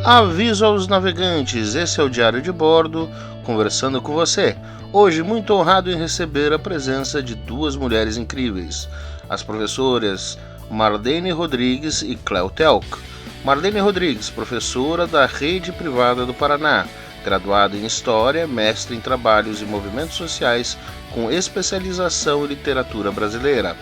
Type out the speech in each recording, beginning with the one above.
Aviso aos navegantes, esse é o Diário de Bordo, conversando com você. Hoje muito honrado em receber a presença de duas mulheres incríveis, as professoras Marlene Rodrigues e Cleo Telk. Marlene Rodrigues, professora da Rede Privada do Paraná, graduada em História, mestre em Trabalhos e Movimentos Sociais, com especialização em Literatura Brasileira.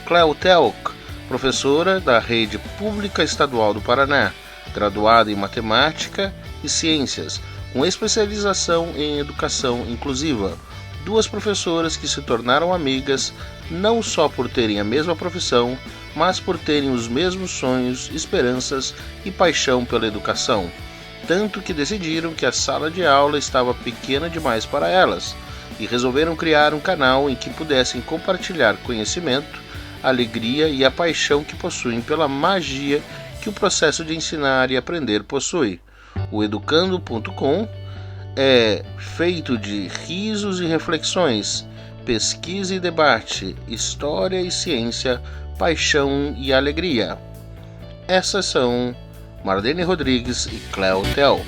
Cleo Telk, professora da Rede Pública Estadual do Paraná, graduada em Matemática e Ciências, com especialização em Educação Inclusiva. Duas professoras que se tornaram amigas não só por terem a mesma profissão, mas por terem os mesmos sonhos, esperanças e paixão pela educação. Tanto que decidiram que a sala de aula estava pequena demais para elas e resolveram criar um canal em que pudessem compartilhar conhecimento, alegria e a paixão que possuem pela magia que o processo de ensinar e aprender possui. O educando.com é feito de risos e reflexões, pesquisa e debate, história e ciência, paixão e alegria. Essas são Marlene Rodrigues e Cleo Telk.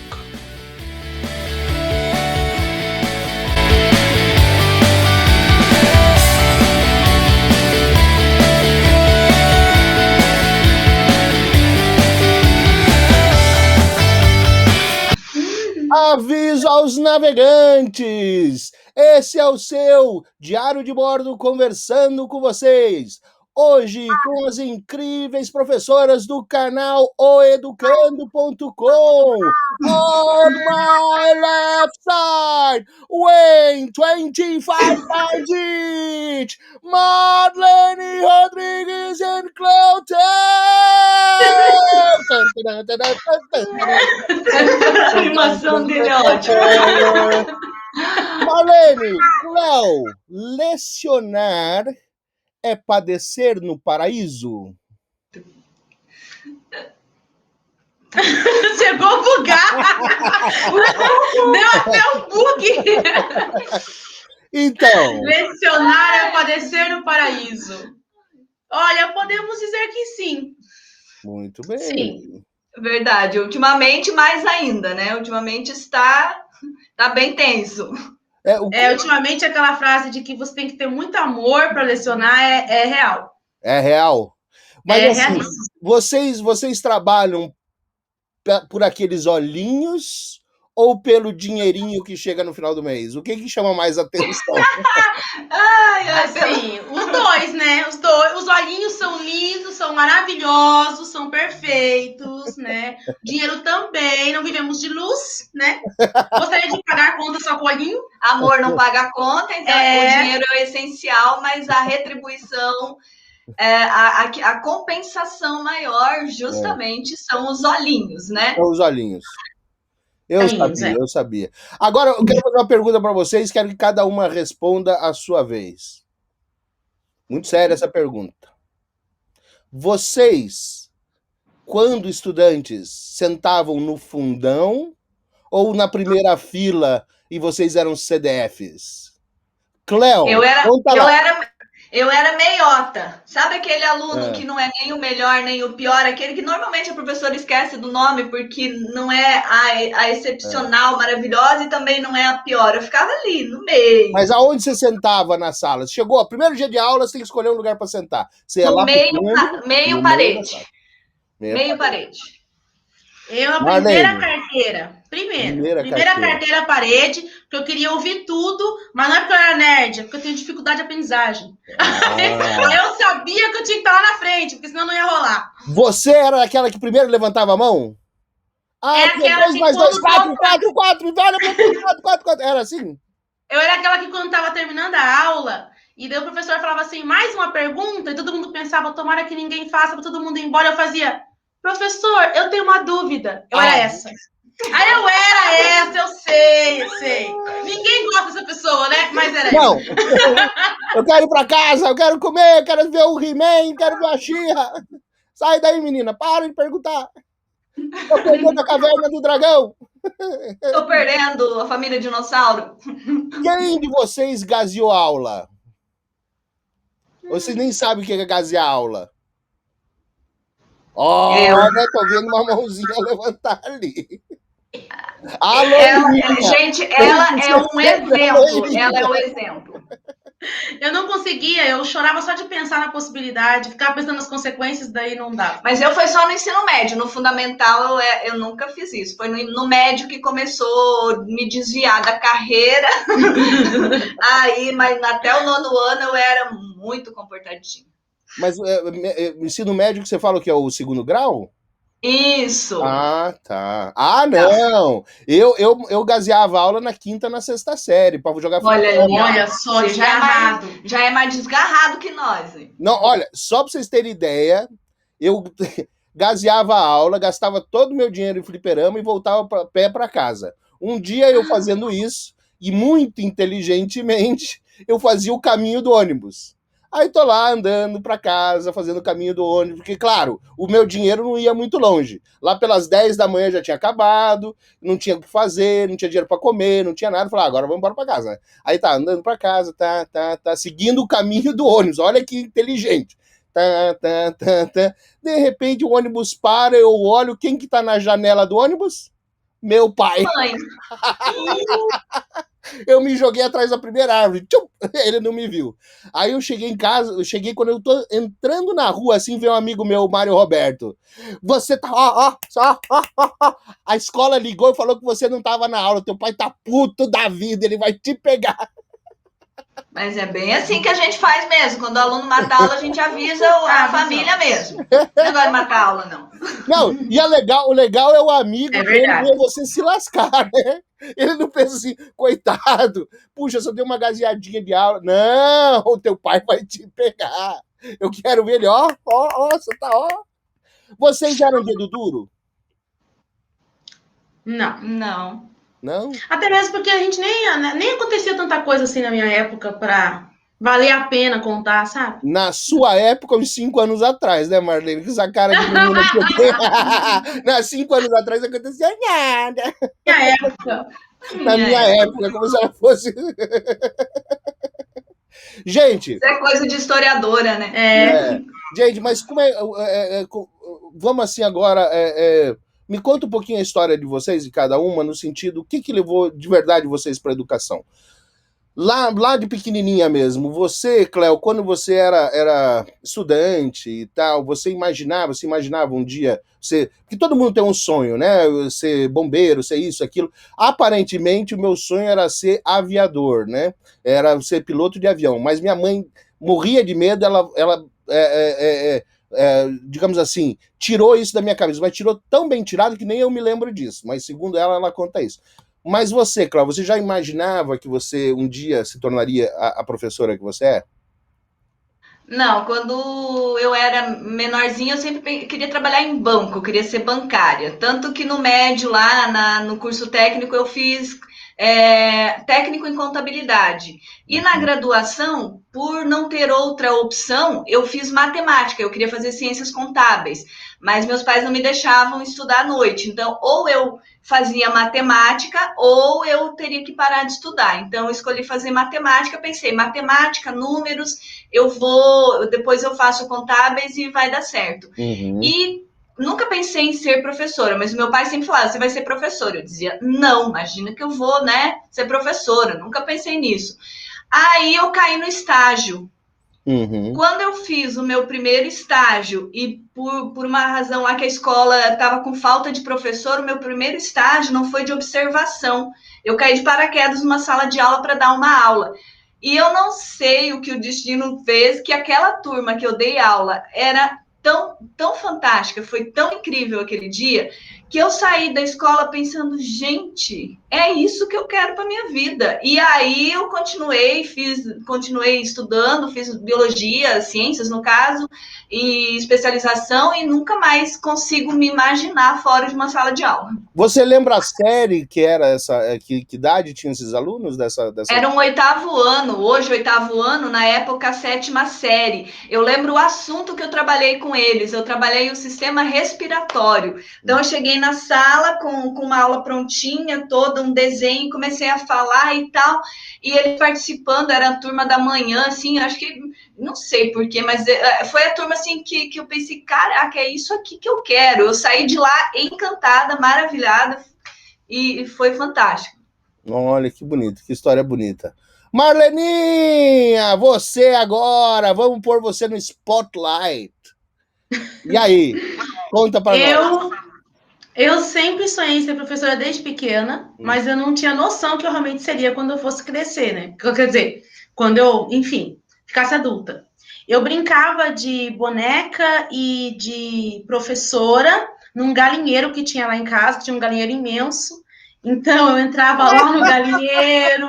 Aviso aos navegantes! Esse é o seu Diário de Bordo conversando com vocês. Hoje com as incríveis professoras do canal oeducando.com. On my left side, Wayne 25 times each, Marlene Rodrigues and Cleo A animação dele é ótima. Marlene, Cleo, lecionar é padecer no paraíso? Chegou a bugar! Deu até um bug! Então. Lecionar é padecer no paraíso. Olha, podemos dizer que sim. Muito bem. Sim, verdade. Ultimamente, mais ainda, né? Ultimamente está bem tenso. Ultimamente aquela frase de que você tem que ter muito amor para lecionar é real. É real. Mas assim, realíssimo. vocês trabalham por aqueles olhinhos ou pelo dinheirinho que chega no final do mês? O que chama mais atenção? Assim, os dois, né? Os dois. Os olhinhos são lindos, são maravilhosos, são perfeitos, né? Dinheiro também, não vivemos de luz, né? Gostaria de pagar a conta só com o olhinho? Amor não paga a conta, então o dinheiro é o essencial, mas a retribuição, a compensação maior, justamente, são os olhinhos, né? São os olhinhos. Eu sabia. Agora, eu quero fazer uma pergunta para vocês, quero que cada uma responda à sua vez. Muito séria essa pergunta. Vocês, quando estudantes, sentavam no fundão ou na primeira fila e vocês eram CDFs? Cleo, eu era meiota. Sabe aquele aluno que não é nem o melhor, nem o pior? Aquele que normalmente a professora esquece do nome porque não é a excepcional, maravilhosa e também não é a pior. Eu ficava ali, no meio. Mas aonde você sentava na sala? Chegou, primeiro dia de aula, você tem que escolher um lugar para sentar. Você no meio parede. Meio parede. Eu, a primeira carteira. Primeira carteira parede, porque eu queria ouvir tudo, mas não é porque eu era nerd, é porque eu tenho dificuldade de aprendizagem. Eu sabia que eu tinha que estar lá na frente, porque senão não ia rolar. Você era aquela que primeiro levantava a mão? Aquela 2 mais 2, 4, 4, 4, 4. Era assim? Eu era aquela que quando estava terminando a aula, e daí o professor falava assim, mais uma pergunta, e todo mundo pensava, tomara que ninguém faça, para todo mundo ir embora. Eu fazia, professor, eu tenho uma dúvida. Eu era essa. Aí eu era essa, eu sei. Ninguém gosta dessa pessoa, né? Mas era não. Essa. Eu quero ir pra casa, eu quero comer, quero ver o He-Man, quero ver a She-Ra. Sai daí, menina, para de perguntar. Tô perdendo a caverna do dragão. Tô perdendo a família dinossauro. Quem de vocês gaseou aula? Vocês nem sabem o que é gasear aula. Olha, tô vendo uma mãozinha levantar ali. A Gente, Tem ela que é ser um sempre a exemplo. Ela é loirinha. o exemplo. Eu não conseguia, eu chorava só de pensar na possibilidade, ficava pensando nas consequências, daí não dava. Mas eu foi só no ensino médio, no fundamental eu nunca fiz isso. Foi no médio que começou a me desviar da carreira. Aí, mas até o 9º ano eu era muito comportadinha. Mas ensino médio que você fala que é o 2º grau? Isso. Ah, tá. Ah, não! Eu gazeava aula na 5ª, na 6ª série, para jogar Olha ali, Olha só, você desgarrado. já é mais desgarrado que nós. Hein? Não, olha, só para vocês terem ideia, eu gazeava a aula, gastava todo o meu dinheiro em fliperama e voltava a pé para casa. Um dia eu fazendo isso, e muito inteligentemente, eu fazia o caminho do ônibus. Aí tô lá andando para casa, fazendo o caminho do ônibus, porque, claro, o meu dinheiro não ia muito longe. Lá pelas 10 da manhã já tinha acabado, não tinha o que fazer, não tinha dinheiro para comer, não tinha nada. Falei, agora vamos embora para casa, né? Aí tá, andando para casa, tá, seguindo o caminho do ônibus. Olha que inteligente. Tá. De repente o ônibus para, eu olho, quem que tá na janela do ônibus? Meu pai. Mãe. Eu me joguei atrás da primeira árvore. Tchum, ele não me viu. Aí eu cheguei em casa, quando eu tô entrando na rua, assim, veio um amigo meu, Mário Roberto. Você tá, ó. A escola ligou e falou que você não tava na aula. Teu pai tá puto da vida, ele vai te pegar. Mas é bem assim que a gente faz mesmo. Quando o aluno mata a aula, a gente avisa a família mesmo. Não vai matar a aula, não. Não, e o legal é o amigo dele ver você se lascar, né? Ele não pensa assim, coitado, puxa, só deu uma gazeadinha de aula. Não, o teu pai vai te pegar. Eu quero ver ele, ó, você tá, ó. Vocês eram dedo duro? Não. Não? Até mesmo porque a gente nem acontecia tanta coisa assim na minha época pra valer a pena contar, sabe? Na sua época, uns 5 anos atrás, né, Marlene? Com essa cara de menina que eu tenho. Nas 5 anos atrás não acontecia nada. Na minha época. Na minha época, como se ela fosse. Gente. Isso é coisa de historiadora, né? Gente, mas como vamos assim agora. Me conta um pouquinho a história de vocês e cada uma, no sentido, o que levou de verdade vocês para a educação? Lá de pequenininha mesmo, você, Cléo, quando você era estudante e tal, você imaginava um dia, porque todo mundo tem um sonho, né? Ser bombeiro, ser isso, aquilo. Aparentemente, o meu sonho era ser aviador, né? Era ser piloto de avião, mas minha mãe morria de medo, ela digamos assim, tirou isso da minha cabeça, mas tirou tão bem tirado que nem eu me lembro disso, mas segundo ela conta isso. Mas você, Cláudia, você já imaginava que você um dia se tornaria a professora que você é? Não, quando eu era menorzinha, eu sempre queria trabalhar em banco, eu queria ser bancária. Tanto que no médio, lá no curso técnico, eu fiz técnico em contabilidade. E na graduação, por não ter outra opção, eu fiz matemática, eu queria fazer ciências contábeis. Mas meus pais não me deixavam estudar à noite. Então, ou eu fazia matemática, ou eu teria que parar de estudar. Então, eu escolhi fazer matemática, pensei, matemática, números, depois eu faço contábeis e vai dar certo. Uhum. E nunca pensei em ser professora, mas meu pai sempre falava, você vai ser professora. Eu dizia, não, imagina que eu vou, né, ser professora. Nunca pensei nisso. Aí eu caí no estágio. Uhum. Quando eu fiz o meu primeiro estágio e por uma razão lá que a escola estava com falta de professor, o meu primeiro estágio não foi de observação. Eu caí de paraquedas numa sala de aula para dar uma aula. E eu não sei o que o destino fez, que aquela turma que eu dei aula era tão fantástica, foi tão incrível aquele dia, que eu saí da escola pensando, gente, é isso que eu quero para minha vida. E aí eu continuei estudando, fiz biologia, ciências no caso, e especialização, e nunca mais consigo me imaginar fora de uma sala de aula. Você lembra a série que era essa, que idade tinham esses alunos dessa... Era um 8º ano, hoje 8º ano, na época a 7ª série. Eu lembro o assunto que eu trabalhei com com eles, eu trabalhei o sistema respiratório. Então, eu cheguei na sala com uma aula prontinha, toda, um desenho, comecei a falar e tal, e ele participando, era a turma da manhã, assim, acho que, não sei porquê, mas foi a turma, assim, que eu pensei, caraca, é isso aqui que eu quero. Eu saí de lá encantada, maravilhada, e foi fantástico. Olha que bonito, que história bonita. Marleninha, você agora, vamos pôr você no spotlight. E aí, conta para nós. Eu sempre sonhei em ser professora desde pequena, mas eu não tinha noção que eu realmente seria quando eu fosse crescer, né? Quer dizer, quando eu, enfim, ficasse adulta. Eu brincava de boneca e de professora num galinheiro que tinha lá em casa, que tinha um galinheiro imenso. Então, eu entrava lá no galinheiro,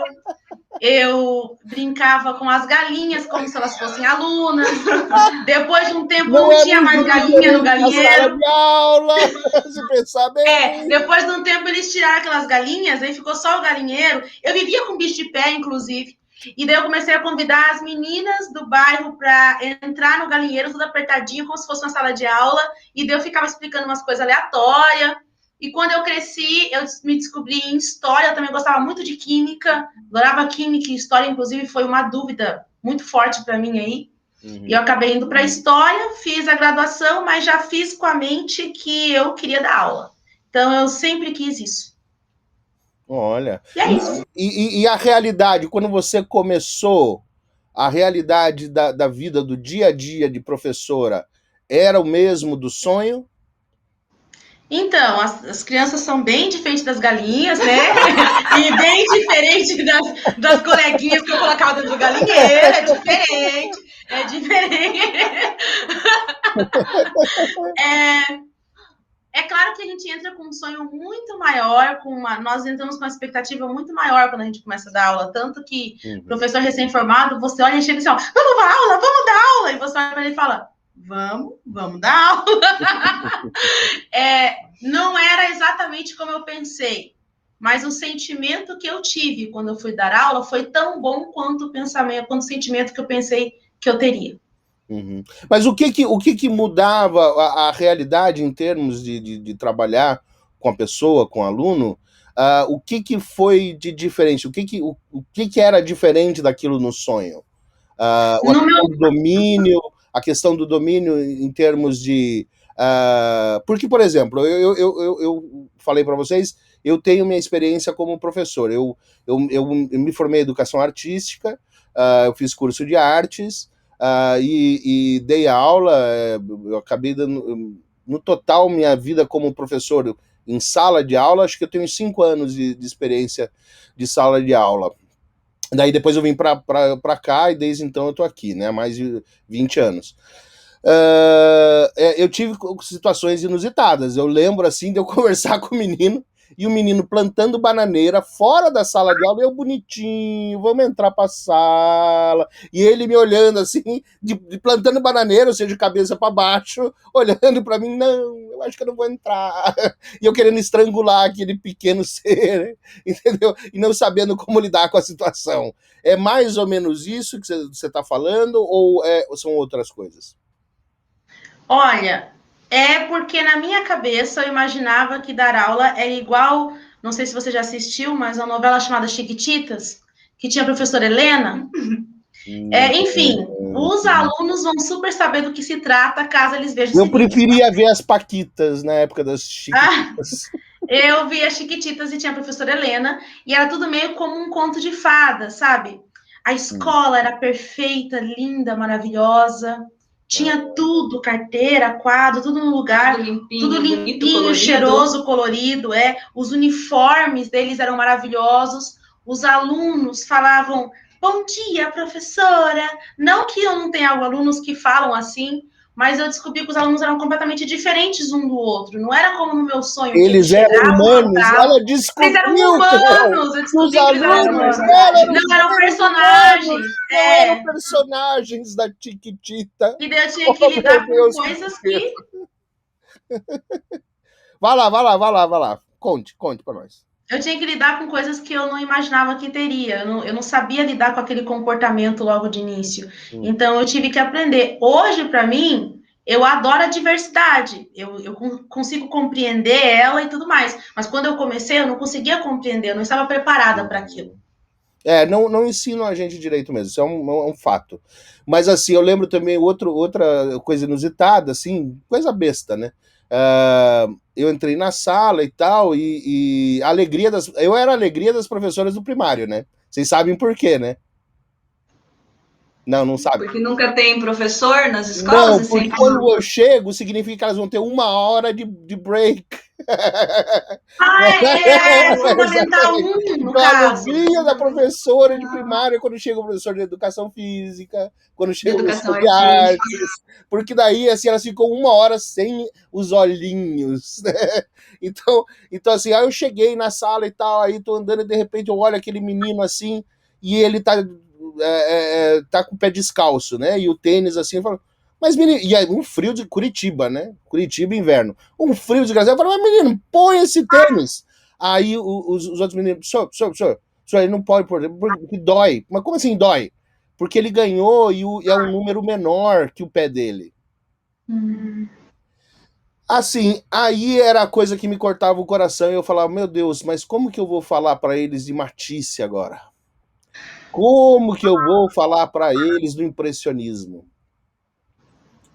eu brincava com as galinhas como se elas fossem alunas. Depois de um tempo, não tinha mais galinha no galinheiro. Sala de aula, se pensar bem. Depois de um tempo eles tiraram aquelas galinhas, aí ficou só o galinheiro. Eu vivia com bicho de pé, inclusive. E daí eu comecei a convidar as meninas do bairro para entrar no galinheiro, tudo apertadinho, como se fosse uma sala de aula. E daí eu ficava explicando umas coisas aleatórias. E quando eu cresci, eu me descobri em história. Eu também gostava muito de química, adorava química e história, inclusive, foi uma dúvida muito forte para mim aí. E eu acabei indo para história, fiz a graduação, mas já fiz com a mente que eu queria dar aula. Então, eu sempre quis isso. Olha. E é isso. E a realidade, quando você começou, a realidade da vida, do dia a dia de professora, era o mesmo do sonho? Então, as crianças são bem diferentes das galinhas, né? E bem diferente das coleguinhas que eu colocava dentro do galinheiro. É diferente. É diferente. É claro que a gente entra com um sonho muito maior, nós entramos com uma expectativa muito maior quando a gente começa a dar aula, tanto que professor recém-formado, você olha e chega assim, ó, vamos dar aula, e você olha para ele e fala, vamos dar aula. Não era exatamente como eu pensei, mas o sentimento que eu tive quando eu fui dar aula foi tão bom quanto o sentimento que eu pensei que eu teria. Mas o que mudava a realidade em termos de trabalhar com a pessoa, com o aluno? O que foi de diferente? O que era diferente daquilo no sonho? A questão do domínio em termos de... porque, por exemplo, eu falei para vocês, eu tenho minha experiência como professor. Eu me formei em educação artística, eu fiz curso de artes, e dei aula. Eu acabei dando, no total, minha vida como professor em sala de aula, acho que eu tenho 5 anos de experiência de sala de aula. Daí depois eu vim para cá e desde então eu tô aqui, né? Há mais de 20 anos. Eu tive situações inusitadas. Eu lembro assim de eu conversar com o menino e o menino plantando bananeira fora da sala de aula, eu bonitinho, vamos entrar pra sala, e ele me olhando assim, de plantando bananeira, ou seja, de cabeça para baixo, olhando para mim, não, eu acho que eu não vou entrar, e eu querendo estrangular aquele pequeno ser, entendeu? E não sabendo como lidar com a situação. É mais ou menos isso que você está falando, ou são outras coisas? Olha, é porque na minha cabeça eu imaginava que dar aula era igual, não sei se você já assistiu, mas uma novela chamada Chiquititas, que tinha a professora Helena. Enfim, os alunos vão super saber do que se trata caso eles vejam. Eu preferia ver as Paquitas na época das Chiquititas. Eu via Chiquititas e tinha a professora Helena, e era tudo meio como um conto de fadas, sabe? A escola era perfeita, linda, maravilhosa. Tinha tudo, carteira, quadro, tudo no lugar, tudo limpinho, cheiroso, colorido, Os uniformes deles eram maravilhosos. Os alunos falavam, bom dia, professora. Não que eu não tenha alunos que falam assim, mas eu descobri que os alunos eram completamente diferentes um do outro. Não era como no meu sonho. Eles eram humanos. Ela descobriu. Eles eram humanos. Eu descobri que eles eram humanos. Não eram personagens. Não eram personagens da Chiquitita. E daí eu tinha que lidar com coisas que... Vai lá. Conte para nós. Eu tinha que lidar com coisas que eu não imaginava que teria. Eu não sabia lidar com aquele comportamento logo de início. Então, eu tive que aprender. Hoje, para mim, eu adoro a diversidade, eu consigo compreender ela e tudo mais, mas quando eu comecei, eu não conseguia compreender, eu não estava preparada para aquilo. Não ensinam a gente direito mesmo, isso é um fato. Mas assim, eu lembro também outra coisa inusitada, assim, coisa besta, né? Eu entrei na sala e tal, e a alegria eu era a alegria das professoras do primário, né? Vocês sabem por quê, né? Não sabe. Porque nunca tem professor nas escolas? Não, porque quando eu chego, significa que elas vão ter 1 hora de break. Fundamental 1, no a caso. alegria da professora de primária quando chega o professor de educação física, quando chega o professor de artes, porque daí assim, elas ficam 1 hora sem os olhinhos, né? Então assim, aí eu cheguei na sala e tal, aí tô andando e de repente eu olho aquele menino assim, e ele tá com o pé descalço, né? E o tênis assim, eu falo, mas menino, e aí um frio de Curitiba, né? Curitiba, inverno. Um frio desgraçado. Eu falo, mas menino, põe esse tênis. Aí os outros meninos, senhor, ele não pode pôr, porque dói. Mas como assim dói? Porque ele ganhou e é um número menor que o pé dele. Assim, aí era a coisa que me cortava o coração e eu falava, meu Deus, mas como que eu vou falar para eles de Matisse agora? Como que eu vou falar para eles do impressionismo?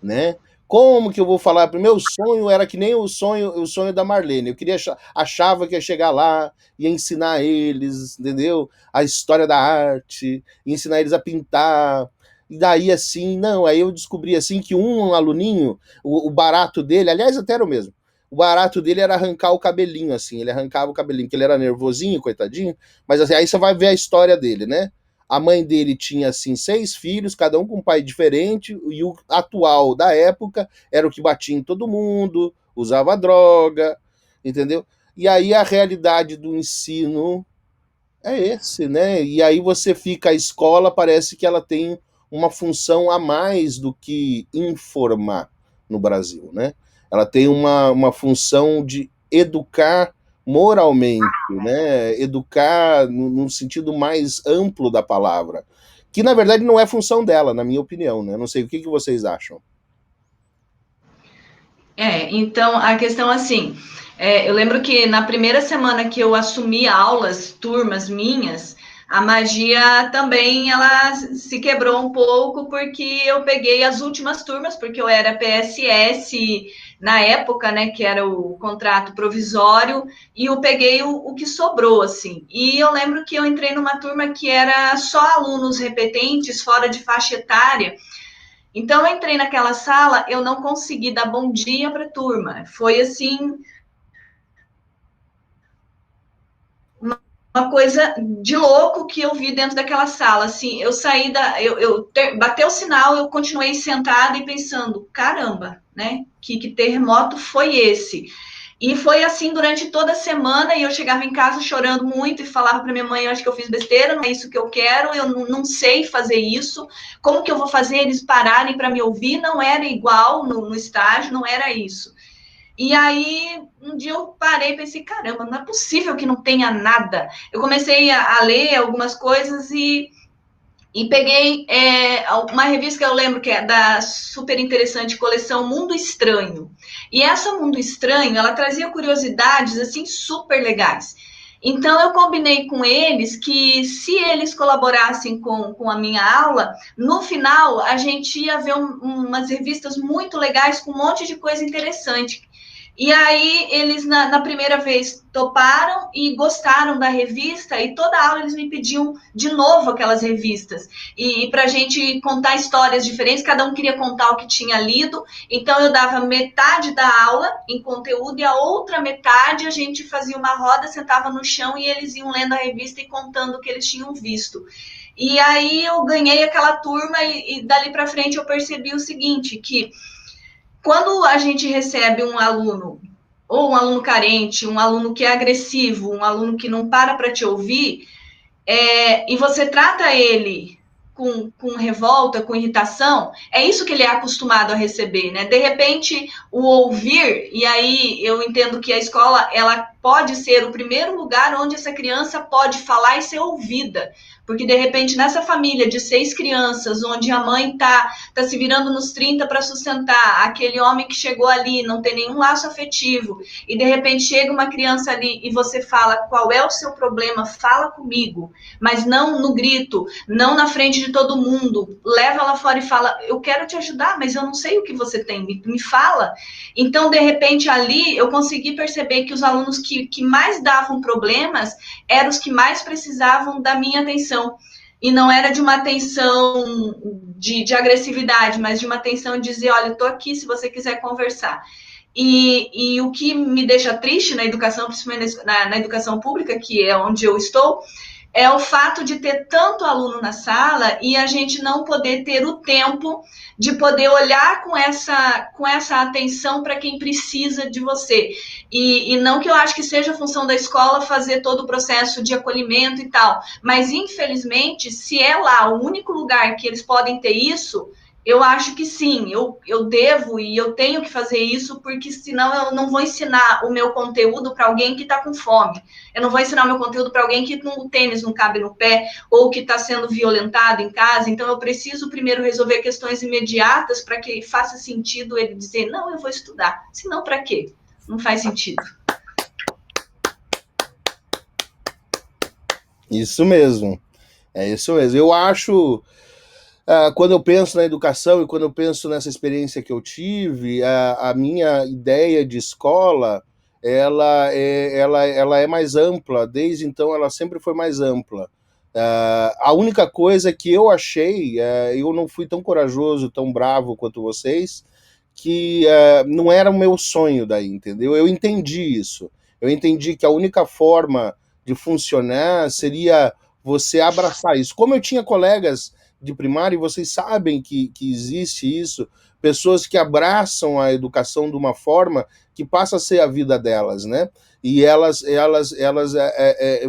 Né? Como que eu vou falar? Meu sonho era que nem o sonho da Marlene. Eu queria achava que ia chegar lá e ensinar eles, entendeu? A história da arte, ensinar eles a pintar. E daí assim, não, aí eu descobri assim que um aluninho, o barato dele, aliás, até era o mesmo. O barato dele era arrancar o cabelinho assim, ele arrancava o cabelinho, porque ele era nervosinho, coitadinho, mas assim, aí você vai ver a história dele, né? A mãe dele tinha, assim, 6 filhos, cada um com um pai diferente, e o atual da época era o que batia em todo mundo, usava droga, entendeu? E aí a realidade do ensino é esse, né? E aí você fica, a escola parece que ela tem uma função a mais do que informar no Brasil, né? Ela tem uma função de educar moralmente, né? Educar no sentido mais amplo da palavra, que na verdade não é função dela, na minha opinião, né? Não sei o que vocês acham. Então a questão assim, eu lembro que na primeira semana que eu assumi aulas, turmas minhas, a magia também ela se quebrou um pouco porque eu peguei as últimas turmas, porque eu era PSS na época, né, que era o contrato provisório, e eu peguei o que sobrou, assim. E eu lembro que eu entrei numa turma que era só alunos repetentes, fora de faixa etária. Então, eu entrei naquela sala, eu não consegui dar bom dia para a turma. Foi assim, uma coisa de louco que eu vi dentro daquela sala. Assim, eu saí bateu o sinal, eu continuei sentada e pensando, caramba, né? Que terremoto foi esse? E foi assim durante toda a semana, e eu chegava em casa chorando muito e falava para minha mãe, eu acho que eu fiz besteira, não é isso que eu quero, eu não sei fazer isso, como que eu vou fazer eles pararem para me ouvir? Não era igual no estágio, não era isso. E aí, um dia eu parei e pensei, caramba, não é possível que não tenha nada. Eu comecei a ler algumas coisas e peguei uma revista que eu lembro que é da super interessante coleção Mundo Estranho. E essa Mundo Estranho, ela trazia curiosidades assim super legais. Então eu combinei com eles que se eles colaborassem com a minha aula, no final a gente ia ver umas revistas muito legais com um monte de coisa interessante. E aí eles na primeira vez toparam e gostaram da revista, e toda aula eles me pediam de novo aquelas revistas. E para a gente contar histórias diferentes, cada um queria contar o que tinha lido, então eu dava metade da aula em conteúdo e a outra metade a gente fazia uma roda, sentava no chão e eles iam lendo a revista e contando o que eles tinham visto. E aí eu ganhei aquela turma e dali para frente eu percebi o seguinte, que quando a gente recebe um aluno, ou um aluno carente, um aluno que é agressivo, um aluno que não para te ouvir, e você trata ele com revolta, com irritação, é isso que ele é acostumado a receber, né? De repente, o ouvir, e aí eu entendo que a escola, ela pode ser o primeiro lugar onde essa criança pode falar e ser ouvida. Porque, de repente, nessa família de 6 crianças, onde a mãe tá se virando nos 30 para sustentar, aquele homem que chegou ali, não tem nenhum laço afetivo, e de repente chega uma criança ali e você fala, qual é o seu problema? Fala comigo, mas não no grito, não na frente de todo mundo, leva lá fora e fala, eu quero te ajudar, mas eu não sei o que você tem, me fala. Então, de repente, ali eu consegui perceber que os alunos que mais davam problemas eram os que mais precisavam da minha atenção. E não era de uma atenção de agressividade, mas de uma atenção de dizer, olha, estou aqui se você quiser conversar. E o que me deixa triste na educação, principalmente na educação pública, que é onde eu estou, é o fato de ter tanto aluno na sala e a gente não poder ter o tempo de poder olhar com essa atenção para quem precisa de você. E não que eu acho que seja a função da escola fazer todo o processo de acolhimento e tal, mas infelizmente, se é lá o único lugar que eles podem ter isso, eu acho que sim, eu devo e eu tenho que fazer isso, porque senão eu não vou ensinar o meu conteúdo para alguém que está com fome. Eu não vou ensinar o meu conteúdo para alguém que o tênis não cabe no pé ou que está sendo violentado em casa. Então, eu preciso primeiro resolver questões imediatas para que faça sentido ele dizer, não, eu vou estudar. Senão, para quê? Não faz sentido. Isso mesmo. É isso mesmo. Eu acho... quando eu penso na educação e quando eu penso nessa experiência que eu tive, a minha ideia de escola, ela é mais ampla, desde então ela sempre foi mais ampla. A única coisa que eu achei, eu não fui tão corajoso, tão bravo quanto vocês, que não era o meu sonho daí, entendeu? Eu entendi isso. Eu entendi que a única forma de funcionar seria você abraçar isso. Como eu tinha colegas de primária, e vocês sabem que existe isso, pessoas que abraçam a educação de uma forma que passa a ser a vida delas, né? E elas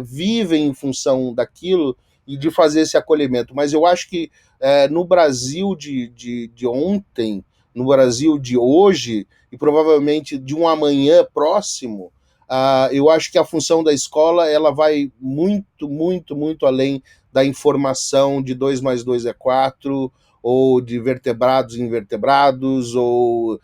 vivem em função daquilo e de fazer esse acolhimento. Mas eu acho que no Brasil de ontem, no Brasil de hoje, e provavelmente de um amanhã próximo, eu acho que a função da escola ela vai muito, muito, muito além da informação de 2 mais 2 é 4, ou de vertebrados e invertebrados, ou,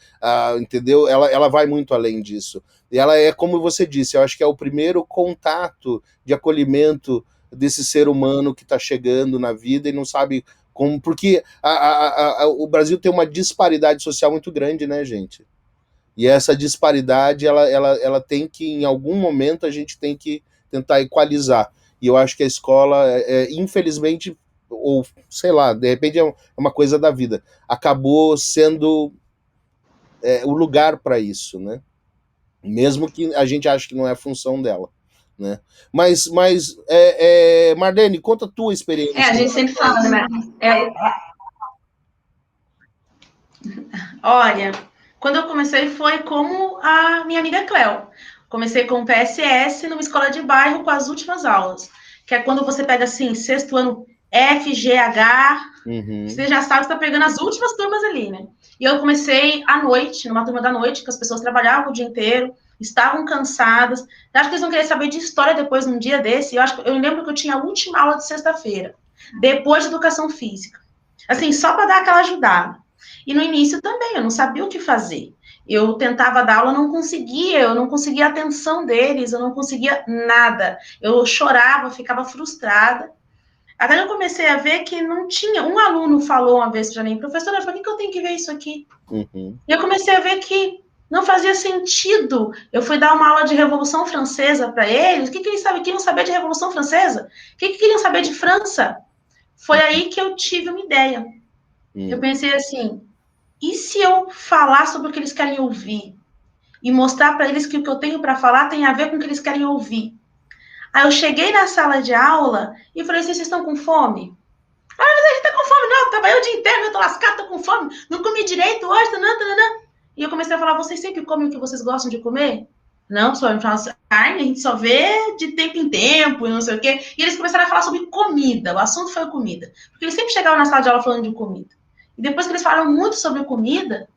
entendeu? Ela vai muito além disso. E ela é, como você disse, eu acho que é o primeiro contato de acolhimento desse ser humano que está chegando na vida e não sabe como... Porque o Brasil tem uma disparidade social muito grande, né, gente? E essa disparidade, ela tem que, em algum momento, a gente tem que tentar equalizar. E eu acho que a escola, infelizmente, ou sei lá, de repente é uma coisa da vida, acabou sendo o lugar para isso, né? Mesmo que a gente ache que não é a função dela, né? Mas Marlene, conta a tua experiência. A gente sempre fala, né? Olha, quando eu comecei foi como a minha amiga Cléo. Comecei com o PSS numa escola de bairro com as últimas aulas, que é quando você pega assim, sexto ano FGH, você já sabe que está pegando as últimas turmas ali, né? E eu comecei à noite, numa turma da noite, que as pessoas trabalhavam o dia inteiro, estavam cansadas. Eu acho que eles não queriam saber de história depois, num dia desse. Eu lembro que eu tinha a última aula de sexta-feira, depois de educação física. Assim, só para dar aquela ajudada. E no início também, eu não sabia o que fazer. Eu tentava dar aula, eu não conseguia a atenção deles, eu não conseguia nada. Eu chorava, ficava frustrada. Até eu comecei a ver que não tinha. Um aluno falou uma vez para mim, professora, por que eu tenho que ver isso aqui? E eu comecei a ver que não fazia sentido. Eu fui dar uma aula de Revolução Francesa para eles. O que eles queriam saber de Revolução Francesa? O que queriam saber de França? Foi aí que eu tive uma ideia. Eu pensei assim, e se eu falar sobre o que eles querem ouvir? E mostrar para eles que o que eu tenho para falar tem a ver com o que eles querem ouvir. Aí eu cheguei na sala de aula e falei assim, vocês estão com fome? Mas a gente tá com fome, não, eu trabalhei o dia inteiro, eu tô lascado, tô com fome, não comi direito hoje, não. E eu comecei a falar, vocês sempre comem o que vocês gostam de comer? Não, só carne, a gente só vê de tempo em tempo, e não sei o quê. E eles começaram a falar sobre comida, o assunto foi comida. Porque eles sempre chegavam na sala de aula falando de comida. E depois que eles falaram muito sobre comida,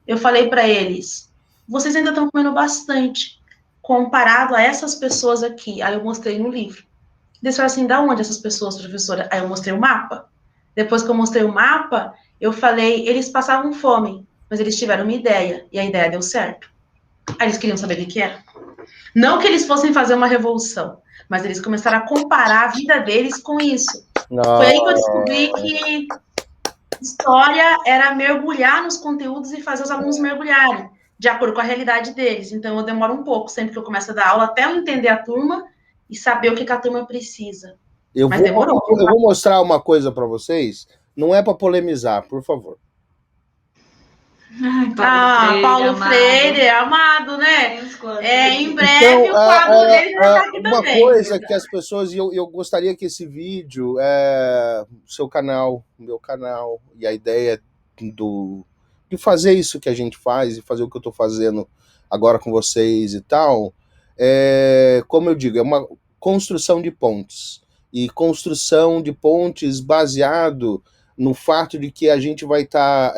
eu falei para eles, vocês ainda estão comendo bastante. comparado a essas pessoas aqui. Aí eu mostrei no livro. Eles falaram assim, da onde essas pessoas, professora? Aí eu mostrei o mapa. Depois que eu mostrei o mapa, eu falei, eles passavam fome, mas eles tiveram uma ideia, e a ideia deu certo. Aí eles queriam saber o que era. Não que eles fossem fazer uma revolução, mas eles começaram a comparar a vida deles com isso. Foi aí que eu descobri que história era mergulhar nos conteúdos e fazer os alunos mergulharem, de acordo com a realidade deles. Então, eu demoro um pouco, sempre que eu começo a dar aula, até eu entender a turma e saber o que a turma precisa. Mas demorou. Eu vou mostrar uma coisa para vocês, não é para polemizar, por favor. Ai, Paulo Freire, amado, né? Em breve então, o quadro dele já tá aqui uma também. Uma coisa que as pessoas, e eu gostaria que esse vídeo, seu canal, meu canal, e a ideia de fazer isso que a gente faz, e fazer o que eu estou fazendo agora com vocês e tal, como eu digo, é uma construção de pontes. E construção de pontes baseado no fato de que a gente vai estar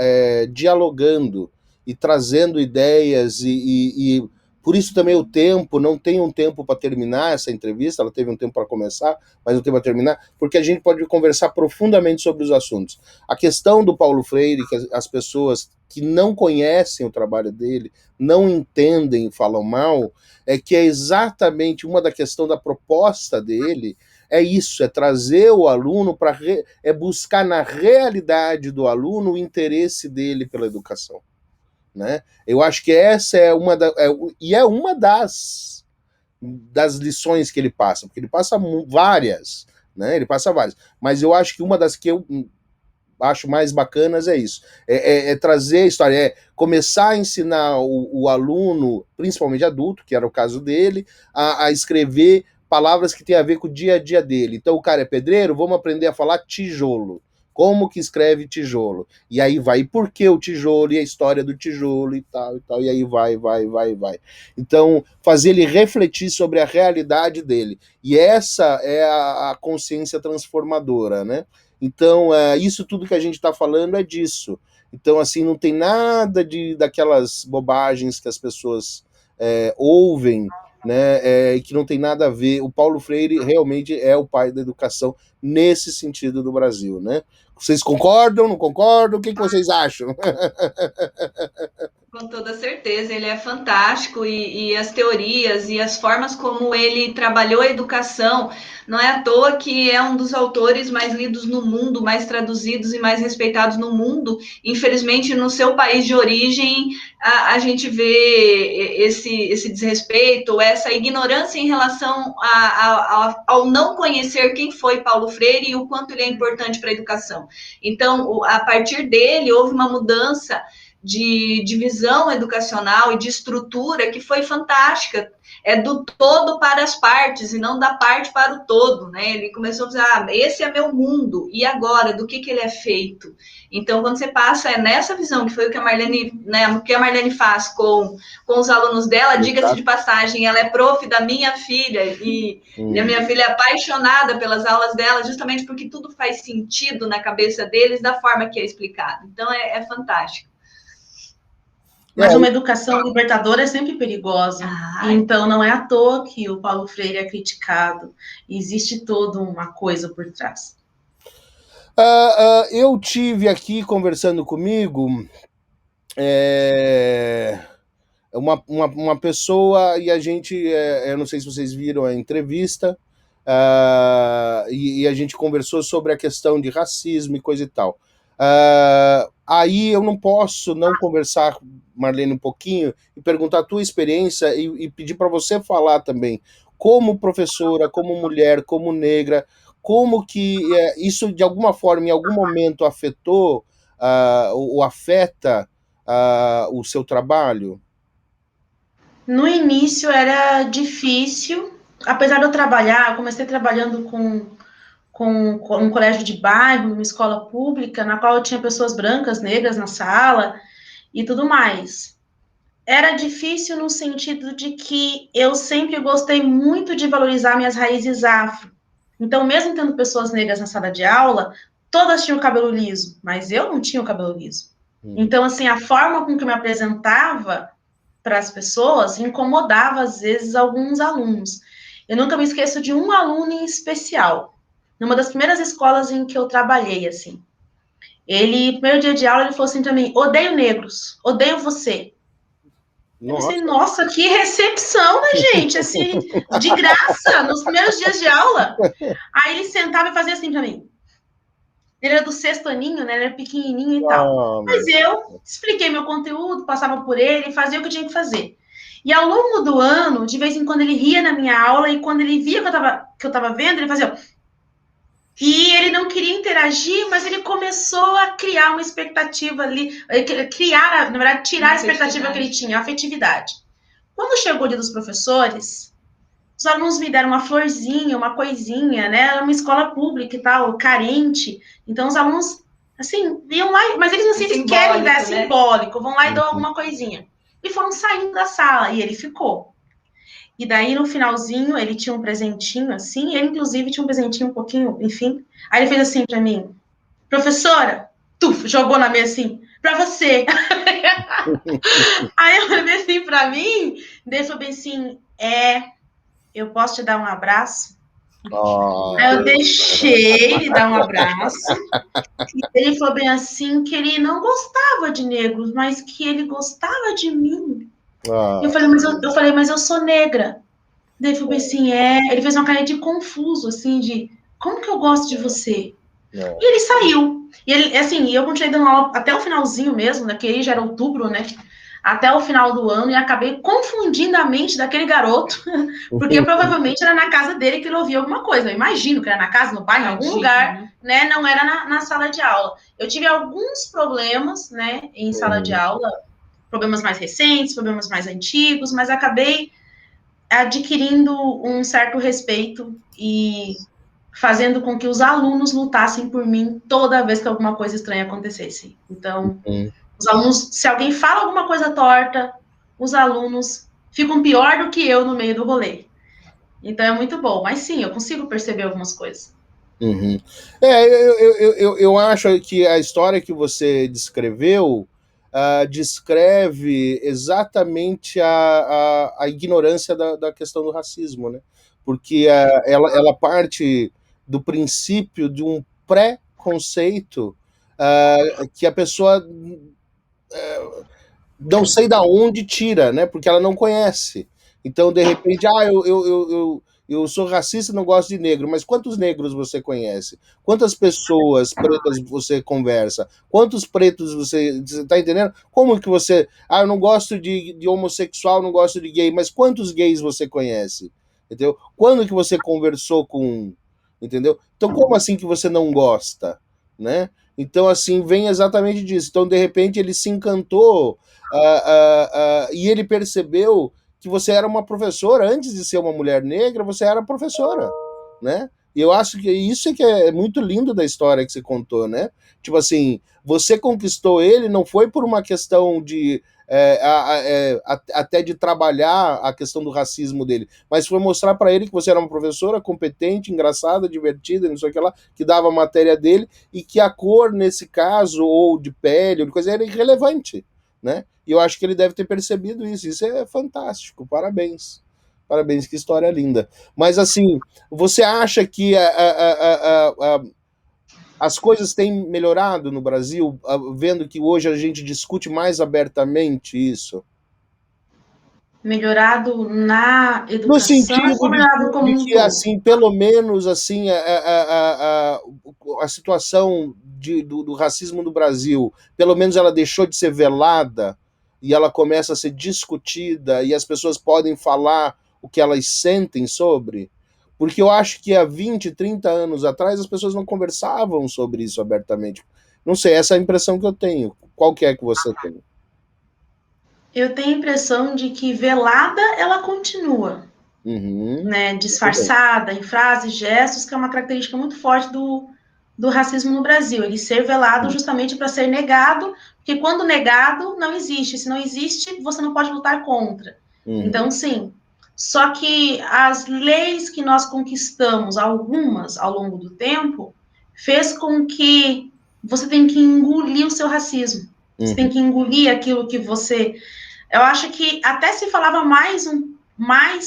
dialogando e trazendo ideias e por isso também o tempo, não tem um tempo para terminar essa entrevista, ela teve um tempo para começar, mas não tem para terminar, porque a gente pode conversar profundamente sobre os assuntos. A questão do Paulo Freire, que as pessoas que não conhecem o trabalho dele, não entendem e falam mal, é que é exatamente uma da questão da proposta dele, é isso, é trazer o aluno para buscar na realidade do aluno o interesse dele pela educação. Né? Eu acho que essa é uma das lições que ele passa, porque ele passa várias, né? Ele passa várias, mas eu acho que uma das que eu acho mais bacanas é isso, é trazer a história, é começar a ensinar o aluno, principalmente adulto, que era o caso dele, a escrever palavras que têm a ver com o dia a dia dele. Então o cara é pedreiro, vamos aprender a falar tijolo. Como que escreve tijolo? E aí vai, por que o tijolo, e a história do tijolo e tal, e aí vai. Então, fazer ele refletir sobre a realidade dele. E essa é a consciência transformadora, né? Então, isso tudo que a gente está falando é disso. Então, assim, não tem nada daquelas bobagens que as pessoas ouvem, né, que não tem nada a ver. O Paulo Freire realmente é o pai da educação nesse sentido do Brasil, né? Vocês concordam, não concordam? O que vocês acham? Com toda certeza, ele é fantástico e as teorias e as formas como ele trabalhou a educação, não é à toa que é um dos autores mais lidos no mundo, mais traduzidos e mais respeitados no mundo. Infelizmente, no seu país de origem, a gente vê esse desrespeito, essa ignorância em relação ao não conhecer quem foi Paulo Freire e o quanto ele é importante para a educação. Então, a partir dele, houve uma mudança de visão educacional e de estrutura que foi fantástica. É do todo para as partes e não da parte para o todo, né? Ele começou a dizer, esse é meu mundo, e agora, do que ele é feito? Então, quando você passa nessa visão, que foi o que a Marlene, né, o que a Marlene faz com os alunos dela, diga-se de passagem, ela é prof da minha filha, e a minha filha é apaixonada pelas aulas dela, justamente porque tudo faz sentido na cabeça deles, da forma que é explicado. Então, é fantástico. Mas uma educação libertadora é sempre perigosa. Então, não é à toa que o Paulo Freire é criticado. Existe toda uma coisa por trás. Eu tive aqui conversando comigo uma pessoa, e a gente, eu não sei se vocês viram a entrevista, e a gente conversou sobre a questão de racismo e coisa e tal. Aí eu não posso não conversar, Marlene, um pouquinho e perguntar a tua experiência e pedir para você falar também, como professora, como mulher, como negra, como que isso de alguma forma, em algum momento afetou ou afeta o seu trabalho? No início era difícil, apesar de eu trabalhar, eu comecei trabalhando com um colégio de bairro, uma escola pública, na qual eu tinha pessoas brancas, negras na sala e tudo mais. Era difícil no sentido de que eu sempre gostei muito de valorizar minhas raízes afro. Então, mesmo tendo pessoas negras na sala de aula, todas tinham cabelo liso, mas eu não tinha o cabelo liso. Então, assim, a forma com que eu me apresentava para as pessoas incomodava, às vezes, alguns alunos. Eu nunca me esqueço de um aluno em especial, numa das primeiras escolas em que eu trabalhei, assim. Ele, primeiro dia de aula, ele falou assim para mim: odeio negros, odeio você. Eu pensei, nossa, que recepção, né, gente? Assim, de graça, nos primeiros dias de aula. Aí ele sentava e fazia assim para mim. Ele era do sexto aninho, né? Ele era pequenininho e tal. Mas eu expliquei meu conteúdo, passava por ele, fazia o que eu tinha que fazer. E ao longo do ano, de vez em quando ele ria na minha aula e quando ele via que eu tava vendo, ele fazia... E ele não queria interagir, mas ele começou a criar uma expectativa ali, criar, na verdade, tirar a expectativa que ele tinha, a afetividade. Quando chegou o dia dos professores, os alunos me deram uma florzinha, uma coisinha, né? Era uma escola pública e tal, carente. Então, os alunos, assim, iam lá, mas eles, assim, eles querem dar simbólico, vão lá e dão alguma coisinha. E foram saindo da sala, e ele ficou. E daí, no finalzinho, ele tinha um presentinho, assim, ele, inclusive, tinha um presentinho um pouquinho, enfim. Aí ele fez assim pra mim, professora, jogou na mesa assim, pra você. Aí eu olhei assim pra mim, daí falou bem assim, eu posso te dar um abraço? Aí eu deixei ele dar um abraço. E ele falou bem assim que ele não gostava de negros, mas que ele gostava de mim. Eu falei, mas eu sou negra. Daí ele falou bem assim, Ele fez uma cara de confuso, assim, de como que eu gosto de você? E ele saiu. E ele, assim, eu continuei dando aula até o finalzinho mesmo, né? Que aí já era outubro, né? Até o final do ano, e acabei confundindo a mente daquele garoto, porque provavelmente era na casa dele que ele ouvia alguma coisa. Eu imagino que era na casa, no bairro, em algum lugar, né? Não era na sala de aula. Eu tive alguns problemas, né, em sala de aula, problemas mais recentes, problemas mais antigos, mas acabei adquirindo um certo respeito e fazendo com que os alunos lutassem por mim toda vez que alguma coisa estranha acontecesse. Então, os alunos, se alguém fala alguma coisa torta, os alunos ficam pior do que eu no meio do rolê. Então é muito bom, mas sim, eu consigo perceber algumas coisas. Eu acho que a história que você descreveu descreve exatamente a ignorância da questão do racismo, né? Porque ela parte do princípio de um pré-conceito que a pessoa não sei da onde tira, né? Porque ela não conhece. Então, de repente, eu sou racista e não gosto de negro, mas quantos negros você conhece? Quantas pessoas pretas você conversa? Quantos pretos você está entendendo? Como que você... eu não gosto de homossexual, não gosto de gay, mas quantos gays você conhece? Entendeu? Quando que você conversou com... Entendeu? Então, como assim que você não gosta? Né? Então, assim, vem exatamente disso. Então, de repente, ele se encantou e ele percebeu que você era uma professora, antes de ser uma mulher negra, você era professora, né? E eu acho que isso é que é muito lindo da história que você contou, né? Tipo assim, você conquistou ele não foi por uma questão de até de trabalhar a questão do racismo dele, mas foi mostrar para ele que você era uma professora competente, engraçada, divertida, não sei o que lá, que dava a matéria dele e que a cor nesse caso ou de pele ou de coisa era irrelevante, né? E eu acho que ele deve ter percebido isso. Isso é fantástico. Parabéns. Parabéns, que história linda. Mas, assim, você acha que as coisas têm melhorado no Brasil, vendo que hoje a gente discute mais abertamente isso? Melhorado na educação, no sentido ou melhorado como um que, todo? assim, pelo menos, assim, a situação do racismo no Brasil, pelo menos ela deixou de ser velada e ela começa a ser discutida e as pessoas podem falar o que elas sentem sobre. Porque eu acho que há 20, 30 anos atrás as pessoas não conversavam sobre isso abertamente. Não sei, essa é a impressão que eu tenho. Qual que é que você tem? Eu tenho a impressão de que velada ela continua, né, disfarçada em frases, gestos, que é uma característica muito forte do racismo no Brasil. Ele ser velado justamente para ser negado, porque quando negado, não existe. Se não existe, você não pode lutar contra. Então, sim. Só que as leis que nós conquistamos, algumas ao longo do tempo, fez com que você tenha que engolir o seu racismo. Você tem que engolir aquilo que você Eu acho que até se falava mais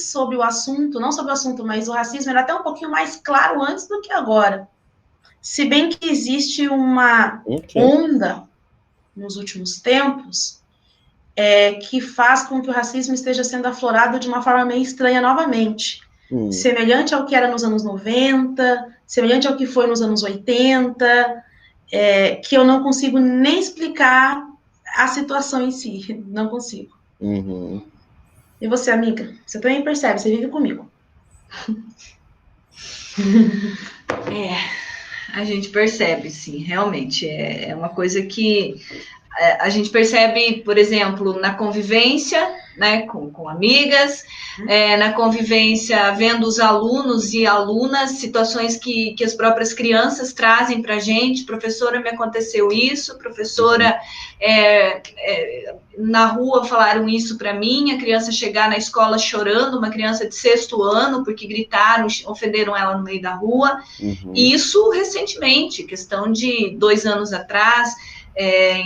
sobre o assunto, não sobre o assunto, mas o racismo era até um pouquinho mais claro antes do que agora. Se bem que existe uma onda nos últimos tempos que faz com que o racismo esteja sendo aflorado de uma forma meio estranha novamente. Semelhante ao que era nos anos 90, semelhante ao que foi nos anos 80, que eu não consigo nem explicar a situação em si. Não consigo. Uhum. E você, amiga? Você também percebe, você vive comigo. A gente percebe, sim, realmente. É uma coisa que a gente percebe, por exemplo, na convivência, né, com amigas, na convivência vendo os alunos e alunas, situações que as próprias crianças trazem para a gente. Professora, me aconteceu isso, professora, na rua falaram isso para mim, a criança chegar na escola chorando, uma criança de 6º ano, porque gritaram, ofenderam ela no meio da rua. E isso recentemente, questão de 2 anos atrás.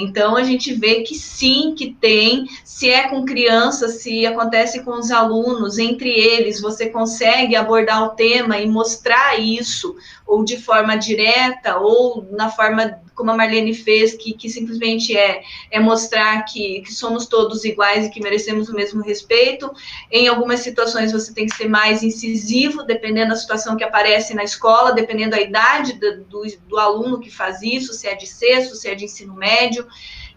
Então a gente vê que sim, que tem, se é com crianças, se acontece com os alunos, entre eles, você consegue abordar o tema e mostrar isso, ou de forma direta, ou na forma como a Marlene fez, que simplesmente é mostrar que somos todos iguais e que merecemos o mesmo respeito. Em algumas situações você tem que ser mais incisivo, dependendo da situação que aparece na escola, dependendo da idade do aluno que faz isso, se é de 6º, se é de ensino médio.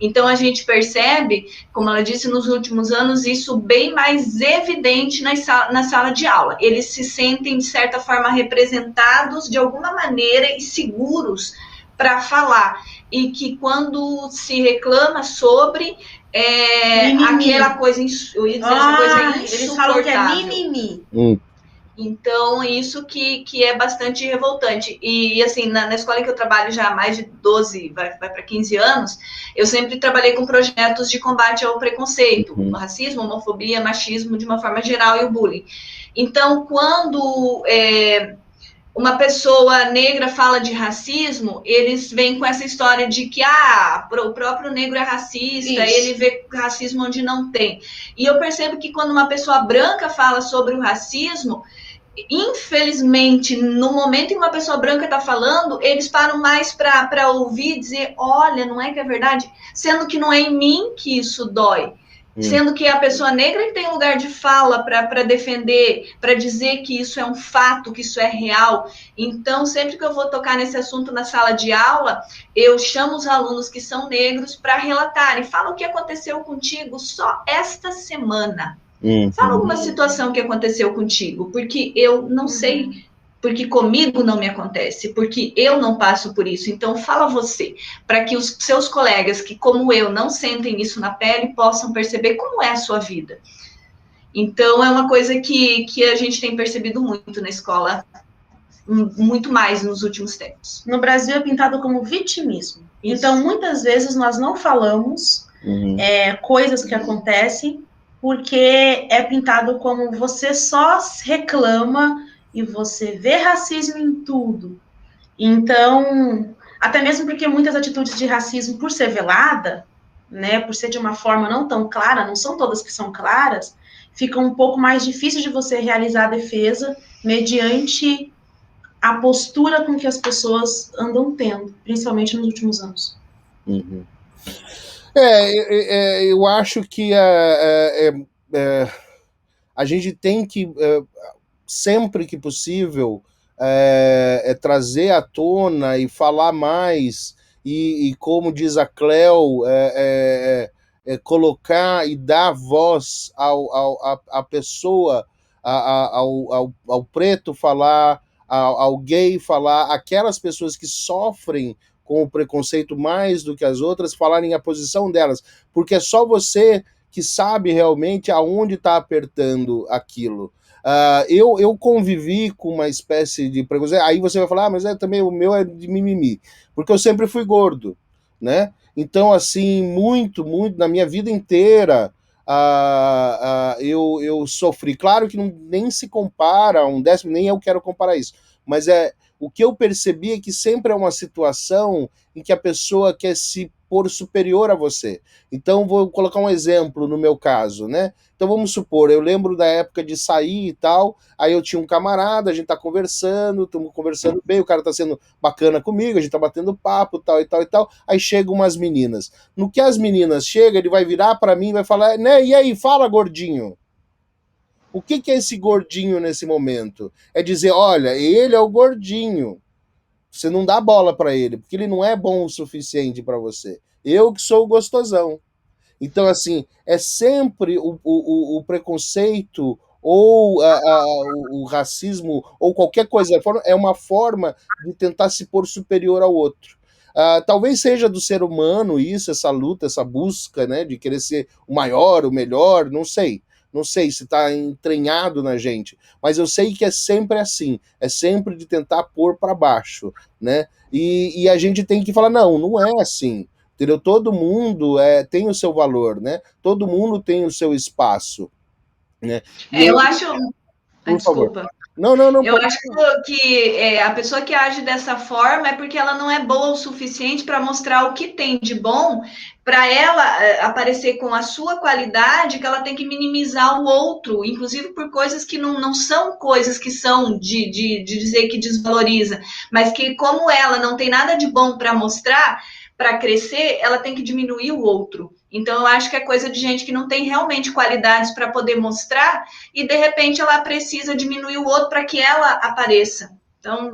Então a gente percebe, como ela disse, nos últimos anos, isso bem mais evidente na sala de aula. Eles se sentem, de certa forma, representados de alguma maneira e seguros para falar. E que quando se reclama sobre aquela coisa, eu ia dizer essa coisa insuportável. Eles falam que é mimimi. Então, isso que é bastante revoltante. E, assim, na escola que eu trabalho já há mais de 12, vai para 15 anos, eu sempre trabalhei com projetos de combate ao preconceito, racismo, homofobia, machismo, de uma forma geral, e o bullying. Então, quando uma pessoa negra fala de racismo, eles vêm com essa história de que o próprio negro é racista, ele vê racismo onde não tem. E eu percebo que quando uma pessoa branca fala sobre o racismo, infelizmente, no momento em que uma pessoa branca está falando, eles param mais para ouvir e dizer, olha, não é que é verdade? Sendo que não é em mim que isso dói. Sendo que a pessoa negra que tem lugar de fala para defender, para dizer que isso é um fato, que isso é real. Então, sempre que eu vou tocar nesse assunto na sala de aula, eu chamo os alunos que são negros para relatarem. Fala o que aconteceu contigo só esta semana. Fala alguma situação que aconteceu contigo, porque eu não sei, porque comigo não me acontece, porque eu não passo por isso. Então, fala você, para que os seus colegas que, como eu, não sentem isso na pele, possam perceber como é a sua vida. Então, é uma coisa que a gente tem percebido muito na escola, muito mais nos últimos tempos. No Brasil é pintado como vitimismo. Isso. Então, muitas vezes nós não falamos coisas que acontecem, porque é pintado como você só reclama e você vê racismo em tudo. Então, até mesmo porque muitas atitudes de racismo, por ser velada, né, por ser de uma forma não tão clara, não são todas que são claras, fica um pouco mais difícil de você realizar a defesa mediante a postura com que as pessoas andam tendo, principalmente nos últimos anos. Eu acho que a gente tem que, sempre que possível, trazer à tona e falar mais, e como diz a Cleo, colocar e dar voz à pessoa, ao preto falar, ao gay falar, aquelas pessoas que sofrem com o preconceito mais do que as outras, falarem a posição delas, porque é só você que sabe realmente aonde está apertando aquilo. Eu convivi com uma espécie de preconceito, aí você vai falar, mas também o meu é de mimimi, porque eu sempre fui gordo, né? Então, assim, muito, na minha vida inteira, eu sofri. Claro que nem se compara, nem eu quero comparar isso, mas o que eu percebi é que sempre é uma situação em que a pessoa quer se pôr superior a você. Então, vou colocar um exemplo no meu caso, né? Então, vamos supor, eu lembro da época de sair e tal, aí eu tinha um camarada, a gente tá conversando, estamos conversando bem, o cara tá sendo bacana comigo, a gente tá batendo papo, tal e tal e tal, aí chegam umas meninas. No que as meninas chegam, ele vai virar para mim e vai falar, né, e aí, fala, gordinho. O que é esse gordinho nesse momento? É dizer, olha, ele é o gordinho. Você não dá bola para ele, porque ele não é bom o suficiente para você. Eu que sou o gostosão. Então, assim, é sempre o preconceito ou o racismo ou qualquer coisa, é uma forma de tentar se pôr superior ao outro. Talvez seja do ser humano isso, essa luta, essa busca, né, de querer ser o maior, o melhor, não sei. Não sei se está entranhado na gente, mas eu sei que é sempre assim, é sempre de tentar pôr para baixo, né? E a gente tem que falar, não, não é assim. Entendeu? Todo mundo tem o seu valor, né? Todo mundo tem o seu espaço, né? Eu acho. Por favor. Desculpa. Não, Eu pode... acho que a pessoa que age dessa forma é porque ela não é boa o suficiente para mostrar o que tem de bom, para ela aparecer com a sua qualidade, que ela tem que minimizar o outro, inclusive por coisas que não são coisas que são de dizer que desvaloriza, mas que, como ela não tem nada de bom para mostrar, para crescer, ela tem que diminuir o outro. Então, eu acho que é coisa de gente que não tem realmente qualidades para poder mostrar e, de repente, ela precisa diminuir o outro para que ela apareça. Então,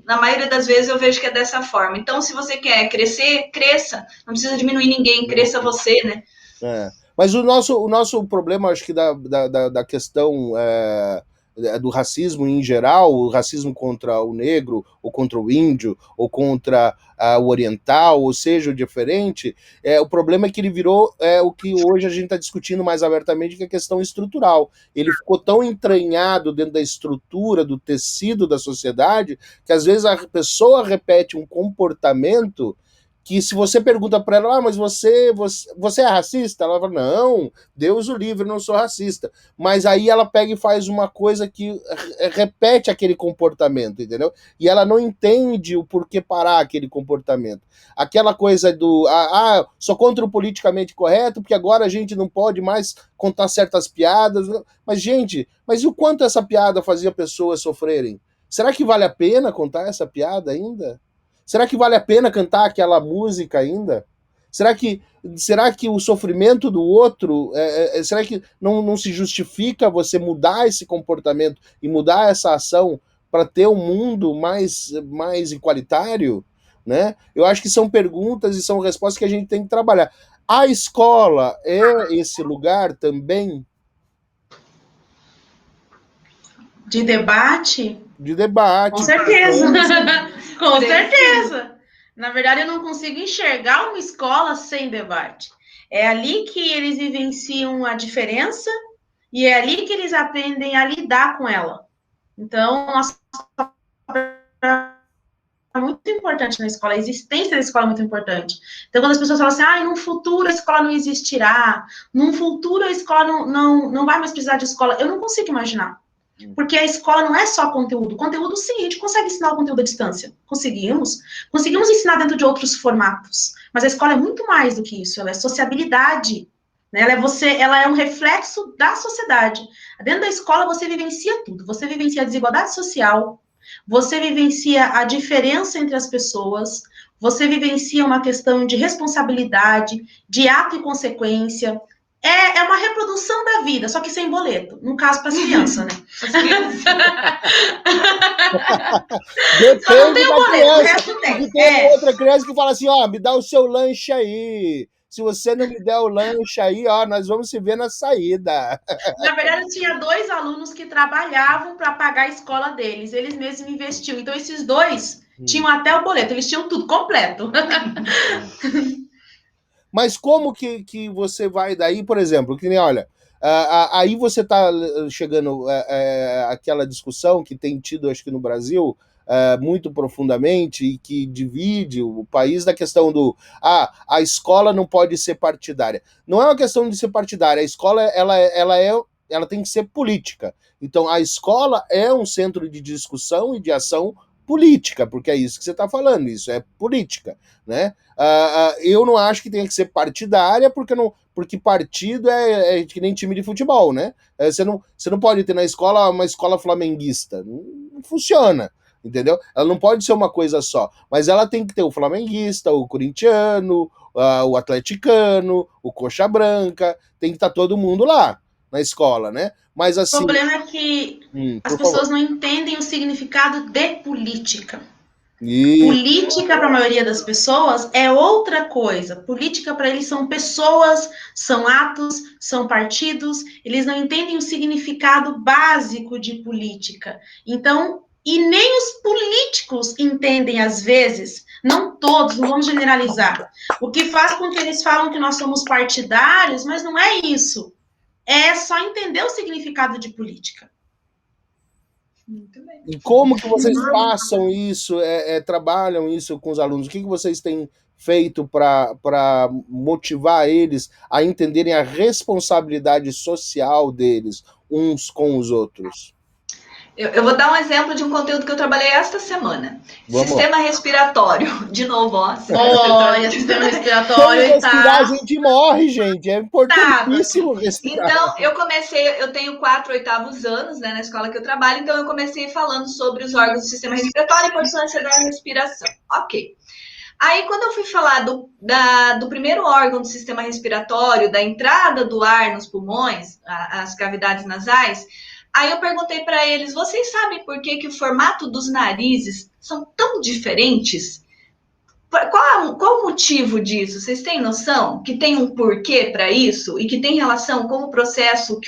na maioria das vezes, eu vejo que é dessa forma. Então, se você quer crescer, cresça. Não precisa diminuir ninguém, cresça você, né? Mas o nosso problema, acho que da questão do racismo em geral, o racismo contra o negro, ou contra o índio, ou contra o oriental, ou seja, o diferente, o problema é que ele virou o que hoje a gente está discutindo mais abertamente, que é a questão estrutural. Ele ficou tão entranhado dentro da estrutura, do tecido da sociedade, que às vezes a pessoa repete um comportamento que se você pergunta para ela, mas você é racista? Ela fala, não, Deus o livre, não sou racista. Mas aí ela pega e faz uma coisa que repete aquele comportamento, entendeu? E ela não entende o porquê parar aquele comportamento. Aquela coisa do, sou contra o politicamente correto, porque agora a gente não pode mais contar certas piadas. Mas, gente, mas e o quanto essa piada fazia pessoas sofrerem? Será que vale a pena contar essa piada ainda? Será que vale a pena cantar aquela música ainda? Será que o sofrimento do outro, será que não se justifica você mudar esse comportamento e mudar essa ação para ter um mundo mais igualitário? Né? Eu acho que são perguntas e são respostas que a gente tem que trabalhar. A escola é esse lugar também? De debate? De debate. Com certeza. Com certeza. Na verdade, eu não consigo enxergar uma escola sem debate. É ali que eles vivenciam a diferença e é ali que eles aprendem a lidar com ela. Então, a escola é muito importante na escola, a existência da escola é muito importante. Então, quando as pessoas falam assim, num futuro a escola não existirá, num futuro a escola não vai mais precisar de escola, eu não consigo imaginar. Porque a escola não é só conteúdo. Conteúdo, sim, a gente consegue ensinar o conteúdo à distância. Conseguimos ensinar dentro de outros formatos. Mas a escola é muito mais do que isso. Ela é sociabilidade. Né? Ela é um reflexo da sociedade. Dentro da escola, você vivencia tudo. Você vivencia a desigualdade social. Você vivencia a diferença entre as pessoas. Você vivencia uma questão de responsabilidade, de ato e consequência. É uma reprodução da vida, só que sem boleto. No caso, para as crianças, né? As crianças. Só não tem o boleto, o resto tem. E tem outra criança que fala assim, me dá o seu lanche aí. Se você não me der o lanche aí, nós vamos se ver na saída. Na verdade, eu tinha 2 alunos que trabalhavam para pagar a escola deles. Eles mesmos investiam. Então, esses 2 tinham até o boleto. Eles tinham tudo completo. Mas como que você vai daí, por exemplo, que nem, olha, aí você está chegando àquela discussão que tem tido, acho que no Brasil, muito profundamente e que divide o país da questão do a escola não pode ser partidária. Não é uma questão de ser partidária, a escola ela tem que ser política. Então a escola é um centro de discussão e de ação política, porque é isso que você está falando, isso é política, né? Eu não acho que tenha que ser partidária, porque partido é que nem time de futebol, né? Você não pode ter na escola uma escola flamenguista, não funciona, entendeu? Ela não pode ser uma coisa só, mas ela tem que ter o flamenguista, o corintiano, o atleticano, o coxa branca, tem que estar todo mundo lá na escola, né? Mas O assim, problema é que as por favor. pessoas não entendem o significado de política. E Política, para a maioria das pessoas, é outra coisa. Política, para eles, são pessoas, são atos, são partidos. Eles não entendem o significado básico de política. Então, e nem os políticos entendem, às vezes, não todos, não vamos generalizar. O que faz com que eles falam que nós somos partidários, mas não é isso. É só entender o significado de política. Muito bem. E como que vocês passam isso, trabalham isso com os alunos? O que vocês têm feito para motivar eles a entenderem a responsabilidade social deles uns com os outros? Eu vou dar um exemplo de um conteúdo que eu trabalhei esta semana. Vamos Sistema respiratório. De novo, ó. Olha, sistema Sem respiratório e respirar, a tá. gente morre, gente. É importantíssimo respirar. Então, eu tenho 4 oitavos anos, né, na escola que eu trabalho, então eu comecei falando sobre os órgãos do sistema respiratório e a importância da respiração. Ok. Aí, quando eu fui falar do primeiro órgão do sistema respiratório, da entrada do ar nos pulmões, as cavidades nasais, aí eu perguntei para eles, vocês sabem por que o formato dos narizes são tão diferentes? Qual o motivo disso? Vocês têm noção que tem um porquê para isso e que tem relação com o processo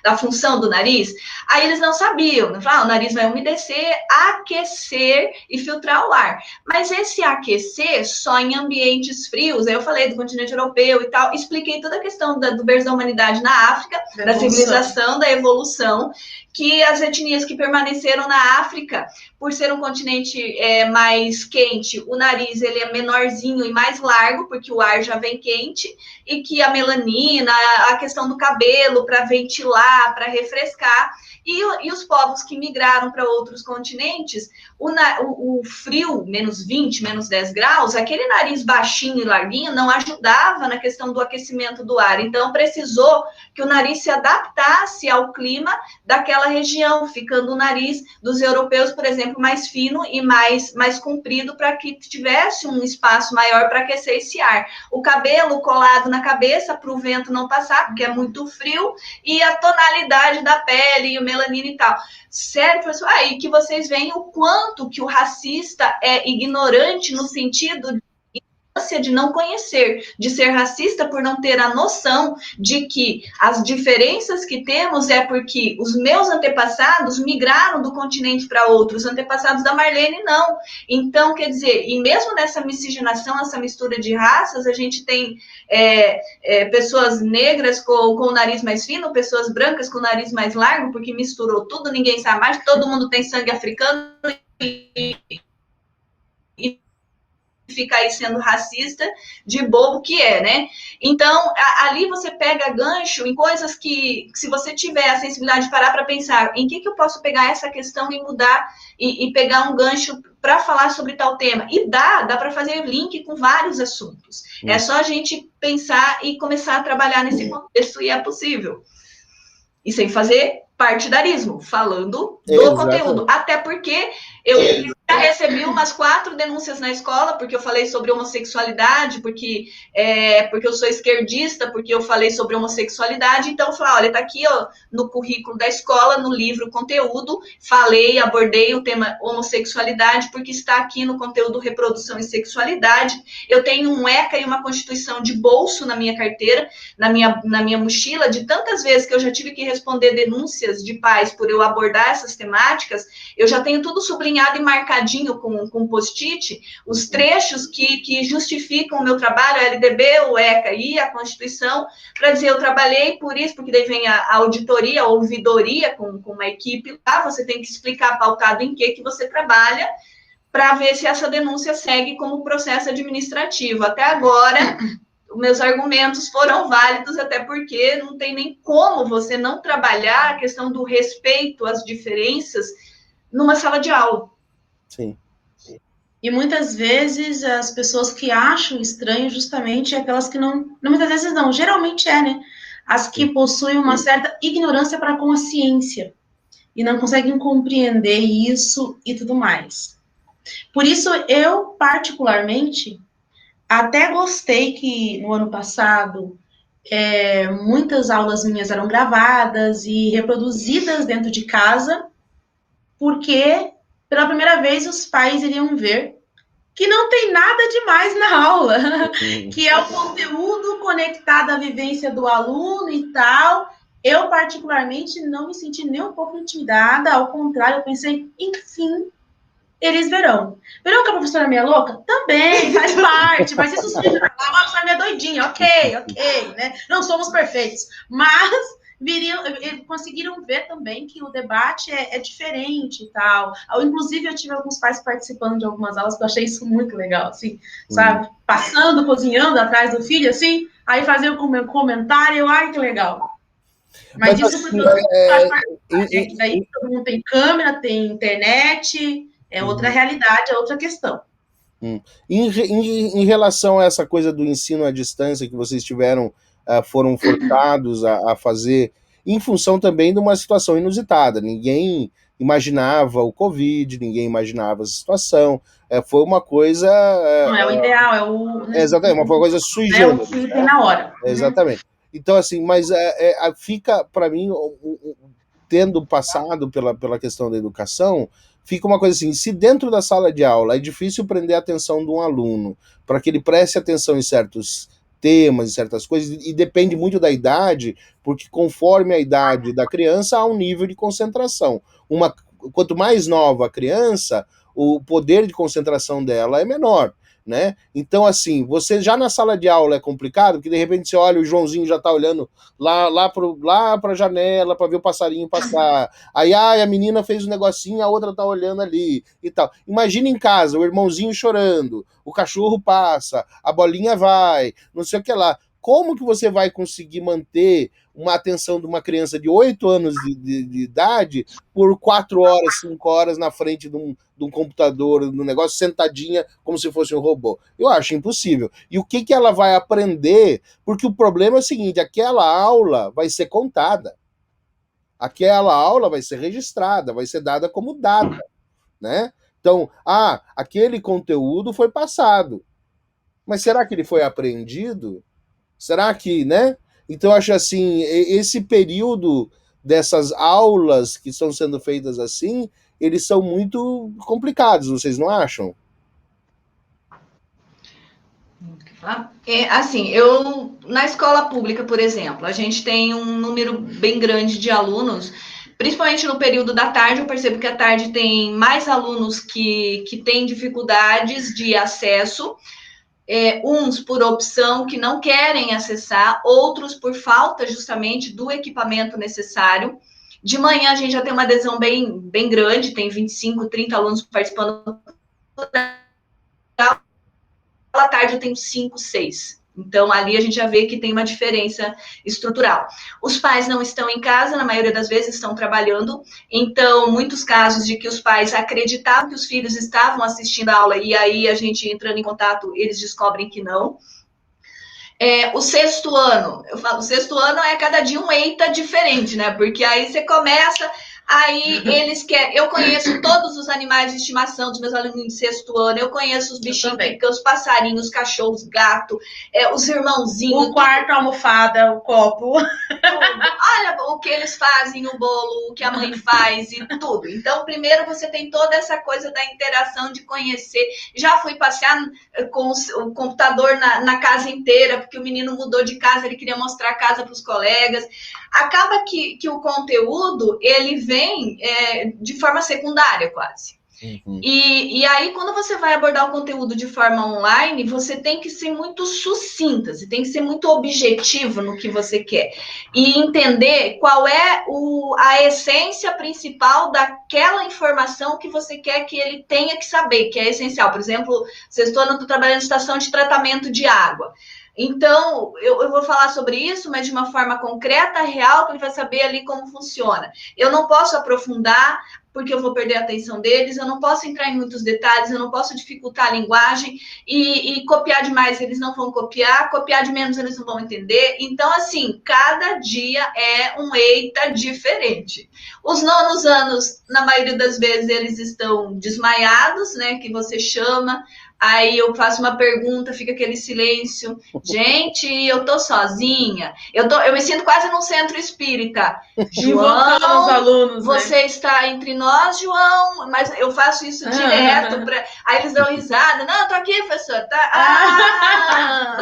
da função do nariz? Aí eles não sabiam. Falaram, o nariz vai umedecer, aquecer e filtrar o ar. Mas esse aquecer só em ambientes frios. Aí eu falei do continente europeu e tal, expliquei toda a questão do berço da humanidade na África, da civilização, da evolução, que as etnias que permaneceram na África, por ser um continente mais quente, o nariz ele é menorzinho e mais largo, porque o ar já vem quente, e que a melanina, a questão do cabelo para ventilar, para refrescar, e os povos que migraram para outros continentes, o frio, menos 20, menos 10 graus, aquele nariz baixinho e larguinho não ajudava na questão do aquecimento do ar, então precisou que o nariz se adaptasse ao clima daquela região, ficando o nariz dos europeus, por exemplo, mais fino e mais comprido, para que tivesse um espaço maior para aquecer esse ar. O cabelo colado na cabeça para o vento não passar, porque é muito frio, e a tonalidade da pele, e o melanina e tal. Sério, professor? Aí que vocês veem o quanto que o racista é ignorante no sentido de não conhecer, de ser racista por não ter a noção de que as diferenças que temos é porque os meus antepassados migraram do continente para outros, os antepassados da Marlene não. Então, quer dizer, e mesmo nessa miscigenação, essa mistura de raças, a gente tem pessoas negras com o nariz mais fino, pessoas brancas com o nariz mais largo, porque misturou tudo, ninguém sabe mais, todo mundo tem sangue africano e fica aí sendo racista de bobo que é, né? Então, ali você pega gancho em coisas que, se você tiver a sensibilidade de parar para pensar em que eu posso pegar essa questão e mudar e pegar um gancho para falar sobre tal tema. E dá para fazer link com vários assuntos. É só a gente pensar e começar a trabalhar nesse contexto e é possível. E sem fazer partidarismo, falando do conteúdo. Até porque eu já recebi umas 4 denúncias na escola, porque eu falei sobre homossexualidade, porque eu sou esquerdista, porque eu falei sobre homossexualidade. Então, eu falei, olha, tá aqui ó, no currículo da escola, no livro conteúdo, abordei o tema homossexualidade, porque está aqui no conteúdo reprodução e sexualidade. Eu tenho um ECA e uma constituição de bolso na minha carteira, na minha mochila, de tantas vezes que eu já tive que responder denúncias de pais por eu abordar essas temáticas, eu já tenho tudo sublinhado e marcadinho com post-it, os trechos que justificam o meu trabalho, a LDB, o ECA e a Constituição, para dizer, eu trabalhei por isso, porque daí vem a auditoria, a ouvidoria com uma equipe lá, você tem que explicar pautado em que você trabalha, para ver se essa denúncia segue como processo administrativo. Até agora, meus argumentos foram válidos, até porque não tem nem como você não trabalhar a questão do respeito às diferenças numa sala de aula. Sim. E muitas vezes as pessoas que acham estranho justamente é aquelas que muitas vezes não, geralmente né? As que possuem uma certa ignorância para com a ciência e não conseguem compreender isso e tudo mais. Por isso, eu, particularmente, até gostei que no ano passado muitas aulas minhas eram gravadas e reproduzidas dentro de casa, porque pela primeira vez os pais iriam ver que não tem nada demais na aula, que é o conteúdo conectado à vivência do aluno e tal. Eu, particularmente, não me senti nem um pouco intimidada, ao contrário, eu pensei, enfim, eles verão. Verão que a professora é meia louca? Também, faz parte, mas isso sim, a professora é meia doidinha, ok, né? Não somos perfeitos, mas conseguiram ver também que o debate é diferente e tal. Inclusive, eu tive alguns pais participando de algumas aulas que eu achei isso muito legal, assim, sabe? Passando, cozinhando atrás do filho, assim, aí fazer um comentário, ai, que legal. Mas isso assim, porque faz parte que daí todo mundo tem câmera, tem internet, é outra realidade, é outra questão. Em relação a essa coisa do ensino à distância que vocês tiveram, foram forçados a fazer, em função também de uma situação inusitada. Ninguém imaginava o Covid, ninguém imaginava essa situação. Foi uma coisa. Não é o ideal, é o. Exatamente, uma coisa sui É o generis, que tem né? na hora. Exatamente. Então, assim, mas fica, para mim, tendo passado pela questão da educação, fica uma coisa assim: se dentro da sala de aula é difícil prender a atenção de um aluno para que ele preste atenção em certos temas, em certas coisas, e depende muito da idade, porque conforme a idade da criança há um nível de concentração. Quanto mais nova a criança, o poder de concentração dela é menor. Né? Então, assim, você já na sala de aula é complicado, porque de repente você olha, o Joãozinho já tá olhando lá pra janela para ver o passarinho passar. Aí, a menina fez um negocinho, a outra tá olhando ali e tal. Imagina em casa, o irmãozinho chorando, o cachorro passa, a bolinha vai, não sei o que lá. Como que você vai conseguir manter uma atenção de uma criança de 8 anos de idade por 4 horas, 5 horas na frente de um computador, no negócio, sentadinha como se fosse um robô? Eu acho impossível. E o que ela vai aprender? Porque o problema é o seguinte: aquela aula vai ser contada. Aquela aula vai ser registrada, vai ser dada como data, né? Então, aquele conteúdo foi passado. Mas será que ele foi aprendido? Será que, né? Então, eu acho assim, esse período dessas aulas que estão sendo feitas assim, eles são muito complicados, vocês não acham? Assim, na escola pública, por exemplo, a gente tem um número bem grande de alunos, principalmente no período da tarde. Eu percebo que à tarde tem mais alunos que têm dificuldades de acesso, uns por opção que não querem acessar, outros por falta justamente do equipamento necessário. De manhã a gente já tem uma adesão bem grande, tem 25, 30 alunos participando. À tarde eu tenho 5, 6. Então, ali a gente já vê que tem uma diferença estrutural. Os pais não estão em casa, na maioria das vezes estão trabalhando. Então, muitos casos de que os pais acreditavam que os filhos estavam assistindo a aula e aí a gente entrando em contato, eles descobrem que não. O sexto ano, eu falo, o sexto ano é cada dia um eita diferente, né? Porque aí você começa, aí eles querem. Eu conheço todos os animais de estimação dos meus alunos de sexto ano, eu conheço os bichinhos, os passarinhos, os cachorros, gato, os irmãozinhos. O quarto, a almofada, o copo. Olha o que eles fazem, o bolo, o que a mãe faz e tudo. Então, primeiro você tem toda essa coisa da interação, de conhecer. Já fui passear com o computador na casa inteira, porque o menino mudou de casa, ele queria mostrar a casa para os colegas. Acaba que o conteúdo, ele vem de forma secundária, quase. Uhum. E aí, quando você vai abordar o conteúdo de forma online, você tem que ser muito sucinta, você tem que ser muito objetivo no que você quer e entender qual é a essência principal daquela informação que você quer que ele tenha que saber, que é essencial. Por exemplo, sexto ano eu estou trabalhando em estação de tratamento de água. Então, eu vou falar sobre isso, mas de uma forma concreta, real, que ele vai saber ali como funciona. Eu não posso aprofundar, porque eu vou perder a atenção deles, eu não posso entrar em muitos detalhes, eu não posso dificultar a linguagem e copiar demais, eles não vão copiar de menos, eles não vão entender. Então, assim, cada dia é um eita diferente. Os nonos anos, na maioria das vezes, eles estão desmaiados, né, que você chama, aí eu faço uma pergunta, fica aquele silêncio. Gente, eu tô sozinha. Eu me sinto quase num centro espírita. Invocando os alunos, você está entre nós, João. Mas eu faço isso direto. Aí eles dão risada. Não, eu tô aqui, professor. Tá?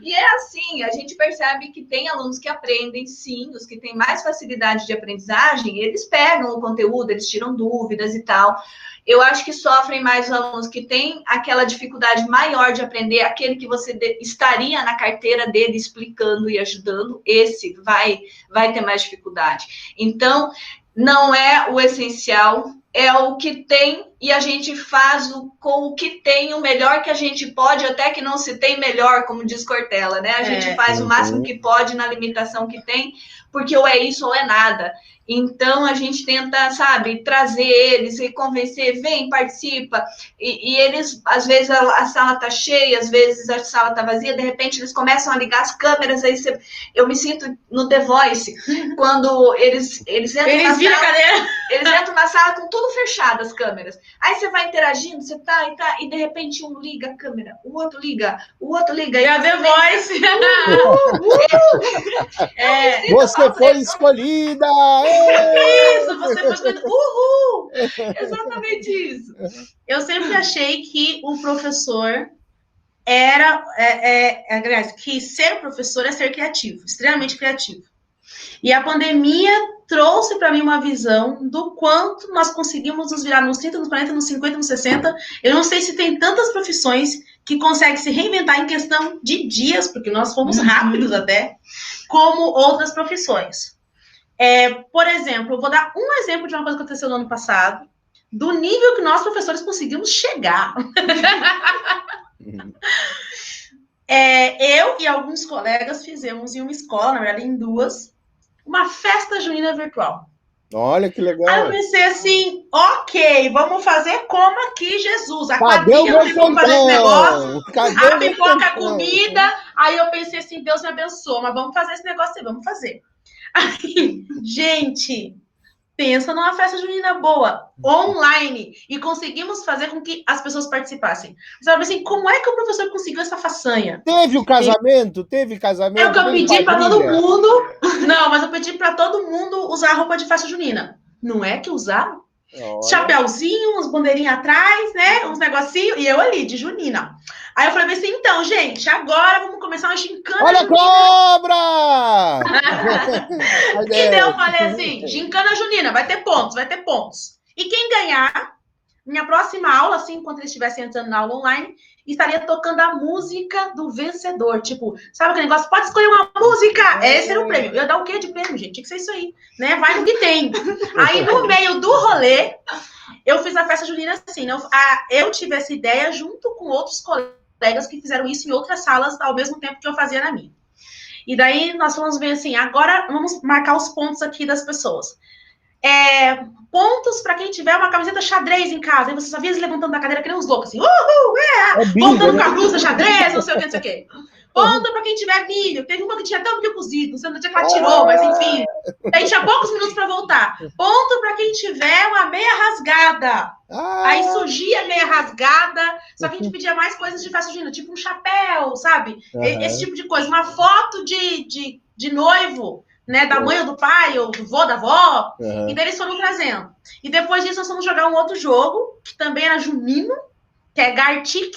E é assim, a gente percebe que tem alunos que aprendem, sim. Os que têm mais facilidade de aprendizagem, eles pegam o conteúdo, eles tiram dúvidas e tal. Eu acho que sofrem mais os alunos que têm aquela dificuldade maior de aprender, aquele que você estaria na carteira dele explicando e ajudando, esse vai ter mais dificuldade. Então, não é o essencial, é o que tem e a gente faz com o que tem o melhor que a gente pode, até que não se tem melhor, como diz Cortella, né? A gente faz o máximo que pode na limitação que tem, porque ou é isso ou é nada. Então, a gente tenta, sabe, trazer eles e convencer, vem, participa. E eles, às vezes, a sala está cheia, às vezes a sala está vazia, de repente eles começam a ligar as câmeras, aí eu me sinto no The Voice, quando eles entram na sala com tudo fechado, as câmeras. Aí você vai interagindo, você tá, e de repente um liga a câmera, o outro liga. E a The Voice. Você foi escolhida! Isso, você foi escolhida. Uhul! Exatamente isso. Eu sempre achei que o professor aliás, que ser professor é ser criativo, extremamente criativo. E a pandemia trouxe para mim uma visão do quanto nós conseguimos nos virar nos 30, nos 40, nos 50, nos 60. Eu não sei se tem tantas profissões que conseguem se reinventar em questão de dias, porque nós fomos rápidos até, como outras profissões. Por exemplo, eu vou dar um exemplo de uma coisa que aconteceu no ano passado, do nível que nós, professores, conseguimos chegar. Eu e alguns colegas fizemos em uma escola, na verdade em duas, uma festa junina virtual. Olha que legal. Aí eu pensei assim, ok, vamos fazer como aqui, Jesus. A quadrilha não tem como fazer esse negócio. A pipoca, a comida. Aí eu pensei assim, Deus me abençoe, mas vamos fazer esse negócio aí, vamos fazer. Aí, gente, pensa numa festa junina boa, online, e conseguimos fazer com que as pessoas participassem. Você sabe assim, como é que o professor conseguiu essa façanha? Teve o casamento? Teve casamento? É o que eu pedi para todo mundo. Não, mas eu pedi para todo mundo usar a roupa de festa junina. Não é que usaram? Chapéuzinho, uns bandeirinhas atrás, né? Uns negocinhos, e eu ali, de junina. Aí eu falei assim, então, gente, agora vamos começar uma gincana. Olha junina. A cobra! E daí eu falei assim, gincana junina, vai ter pontos. E quem ganhar, minha próxima aula, assim, enquanto eles estivessem entrando na aula online, estaria tocando a música do vencedor. Tipo, sabe aquele negócio? Pode escolher uma música. Esse era o prêmio. Eu ia dar o quê de prêmio, gente? Tinha que ser isso aí, né? Vai no que tem. Aí, no meio do rolê, eu fiz a festa junina assim. Eu tive essa ideia junto com outros colegas que fizeram isso em outras salas ao mesmo tempo que eu fazia na minha. E daí, nós fomos ver assim, agora vamos marcar os pontos aqui das pessoas. Pontos para quem tiver uma camiseta xadrez em casa. Aí você só via eles levantando da cadeira que nem uns loucos, assim. Voltando com a blusa xadrez, não sei o que. Ponto para quem tiver milho. Teve uma que tinha até o milho cozido, não sei onde é que ela tirou, mas enfim. Aí tinha poucos minutos para voltar. Ponto para quem tiver uma meia rasgada. Aí surgia a meia rasgada, só que a gente pedia mais coisas de festa junina, tipo um chapéu, sabe? Esse tipo de coisa. Uma foto de noivo, né, da mãe ou do pai, ou do vô, da avó, e daí eles foram trazendo. E depois disso, nós fomos jogar um outro jogo, que também era junino, que é Gartic,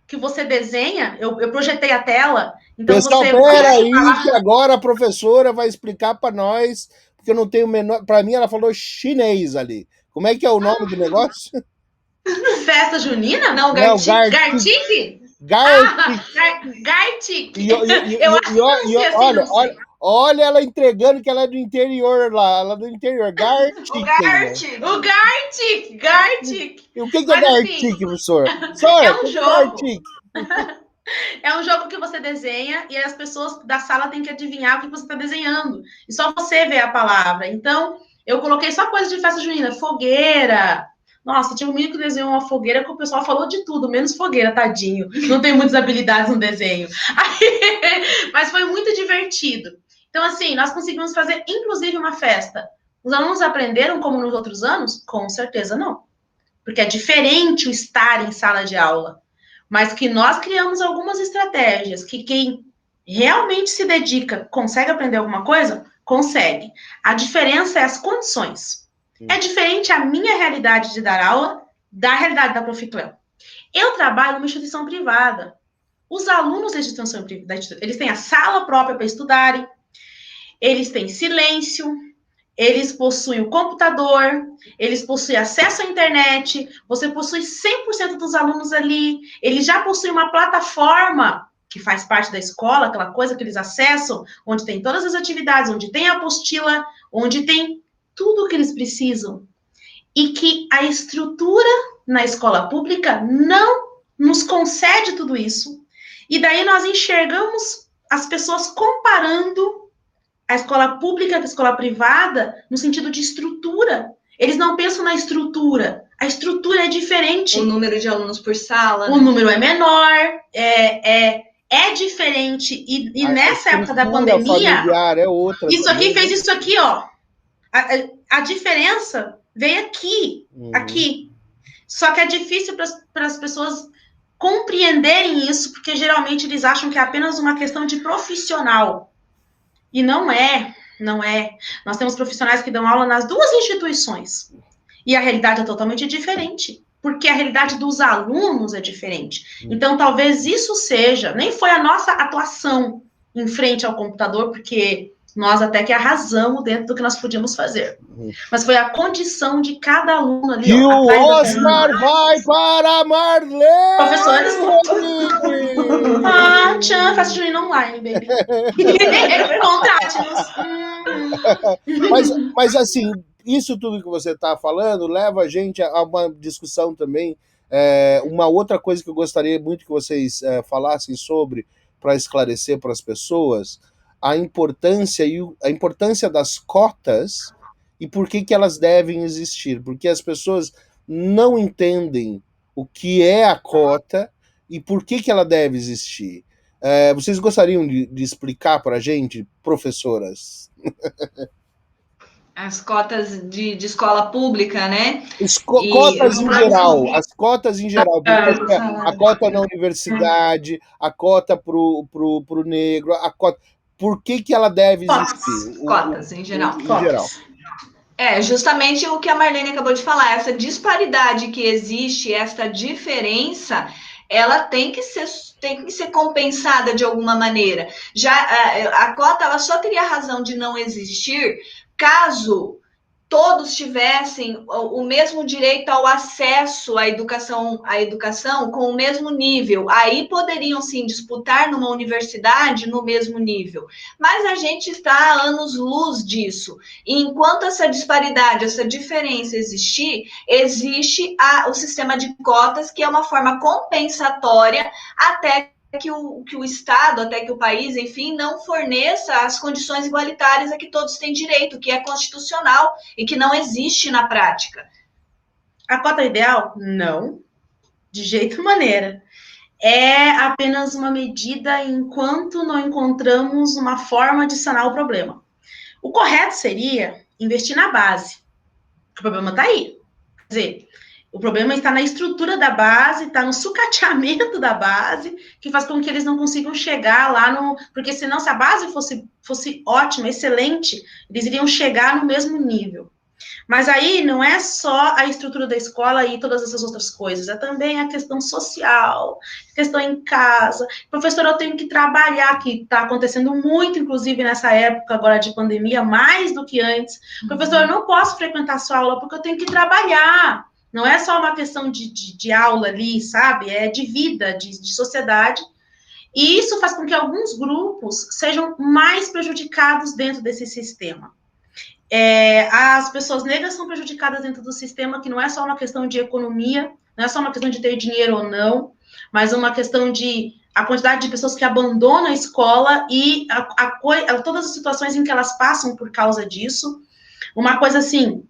que você desenha, eu projetei a tela, então pessoal, você... peraí, que agora a professora vai explicar para nós, porque eu não tenho o menor... Para mim, ela falou chinês ali. Como é que é o nome do negócio? Festa junina? Não, Gartic? Gartic. Olha ela entregando que ela é do interior lá. Ela é do interior. Gartic. O Gartic. E o que é Gartic, professor? É um jogo. É um jogo que você desenha e as pessoas da sala têm que adivinhar o que você está desenhando. E só você vê a palavra. Então, Eu coloquei só coisa de festa junina, fogueira. Nossa, tinha um menino que desenhou uma fogueira que o pessoal falou de tudo, menos fogueira, tadinho. Não tem muitas habilidades no desenho. Aí, mas foi muito divertido. Então, assim, nós conseguimos fazer, inclusive, uma festa. Os alunos aprenderam como nos outros anos? Com certeza não. Porque é diferente o estar em sala de aula. Mas que nós criamos algumas estratégias que quem realmente se dedica consegue aprender alguma coisa? Consegue. A diferença é as condições. É diferente a minha realidade de dar aula da realidade da Prof. Cleo. Eu trabalho numa instituição privada. Os alunos da instituição privada, eles têm a sala própria para estudarem, eles têm silêncio, eles possuem o computador, eles possuem acesso à internet, você possui 100% dos alunos ali, eles já possuem uma plataforma que faz parte da escola, aquela coisa que eles acessam, onde tem todas as atividades, onde tem a apostila, onde tem tudo o que eles precisam. E que a estrutura na escola pública não nos concede tudo isso. E daí nós enxergamos as pessoas comparando a escola pública com a escola privada no sentido de estrutura. Eles não pensam na estrutura. A estrutura é diferente. O número de alunos por sala. O número é menor, é diferente. E nessa época da pandemia, é outra isso também, aqui fez isso aqui, ó. A diferença veio aqui, aqui. Só que é difícil para as pessoas compreenderem isso, porque geralmente eles acham que é apenas uma questão de profissional. E não é. Nós temos profissionais que dão aula nas duas instituições. E a realidade é totalmente diferente. Porque a realidade dos alunos é diferente. Então, talvez isso seja, nem foi a nossa atuação em frente ao computador, porque nós até que arrasamos dentro do que nós podíamos fazer. Mas foi a condição de cada aluno ali. E o Oscar vai para Marlene! Professores. Tchan, festa junina online, baby. Contrate-nos. Mas assim, isso tudo que você está falando leva a gente a uma discussão também. Uma outra coisa que eu gostaria muito que vocês falassem sobre, para esclarecer para as pessoas, a importância das cotas e por que elas devem existir. Porque as pessoas não entendem o que é a cota e por que ela deve existir. Vocês gostariam de explicar para a gente, professoras? As cotas de escola pública, né? Cotas em geral, as cotas em geral, a cota na universidade, a cota pro negro, a cota. Por que ela deve existir? Cotas em geral. Justamente o que a Marlene acabou de falar, essa disparidade que existe, essa diferença, ela tem que ser compensada de alguma maneira. Já a cota, ela só teria razão de não existir caso todos tivessem o mesmo direito ao acesso à educação com o mesmo nível. Aí poderiam, sim, disputar numa universidade no mesmo nível. Mas a gente está a anos-luz disso. E enquanto essa disparidade, essa diferença existir, existe o sistema de cotas, que é uma forma compensatória até que o Estado, até que o país, enfim, não forneça as condições igualitárias a que todos têm direito, que é constitucional e que não existe na prática. A cota ideal? Não, de jeito maneira. É apenas uma medida enquanto não encontramos uma forma de sanar o problema. O correto seria investir na base. O problema está aí. Quer dizer, o problema está na estrutura da base, está no sucateamento da base, que faz com que eles não consigam chegar lá no... Porque senão, se a base fosse ótima, excelente, eles iriam chegar no mesmo nível. Mas aí não é só a estrutura da escola e todas essas outras coisas, é também a questão social, a questão em casa. Professor, eu tenho que trabalhar, que está acontecendo muito, inclusive nessa época agora de pandemia, mais do que antes. Professor, eu não posso frequentar a sua aula porque eu tenho que trabalhar. Não é só uma questão de aula ali, sabe? É de vida, de sociedade. E isso faz com que alguns grupos sejam mais prejudicados dentro desse sistema. As pessoas negras são prejudicadas dentro do sistema, que não é só uma questão de economia, não é só uma questão de ter dinheiro ou não, mas uma questão de a quantidade de pessoas que abandonam a escola e todas as situações em que elas passam por causa disso. Uma coisa assim,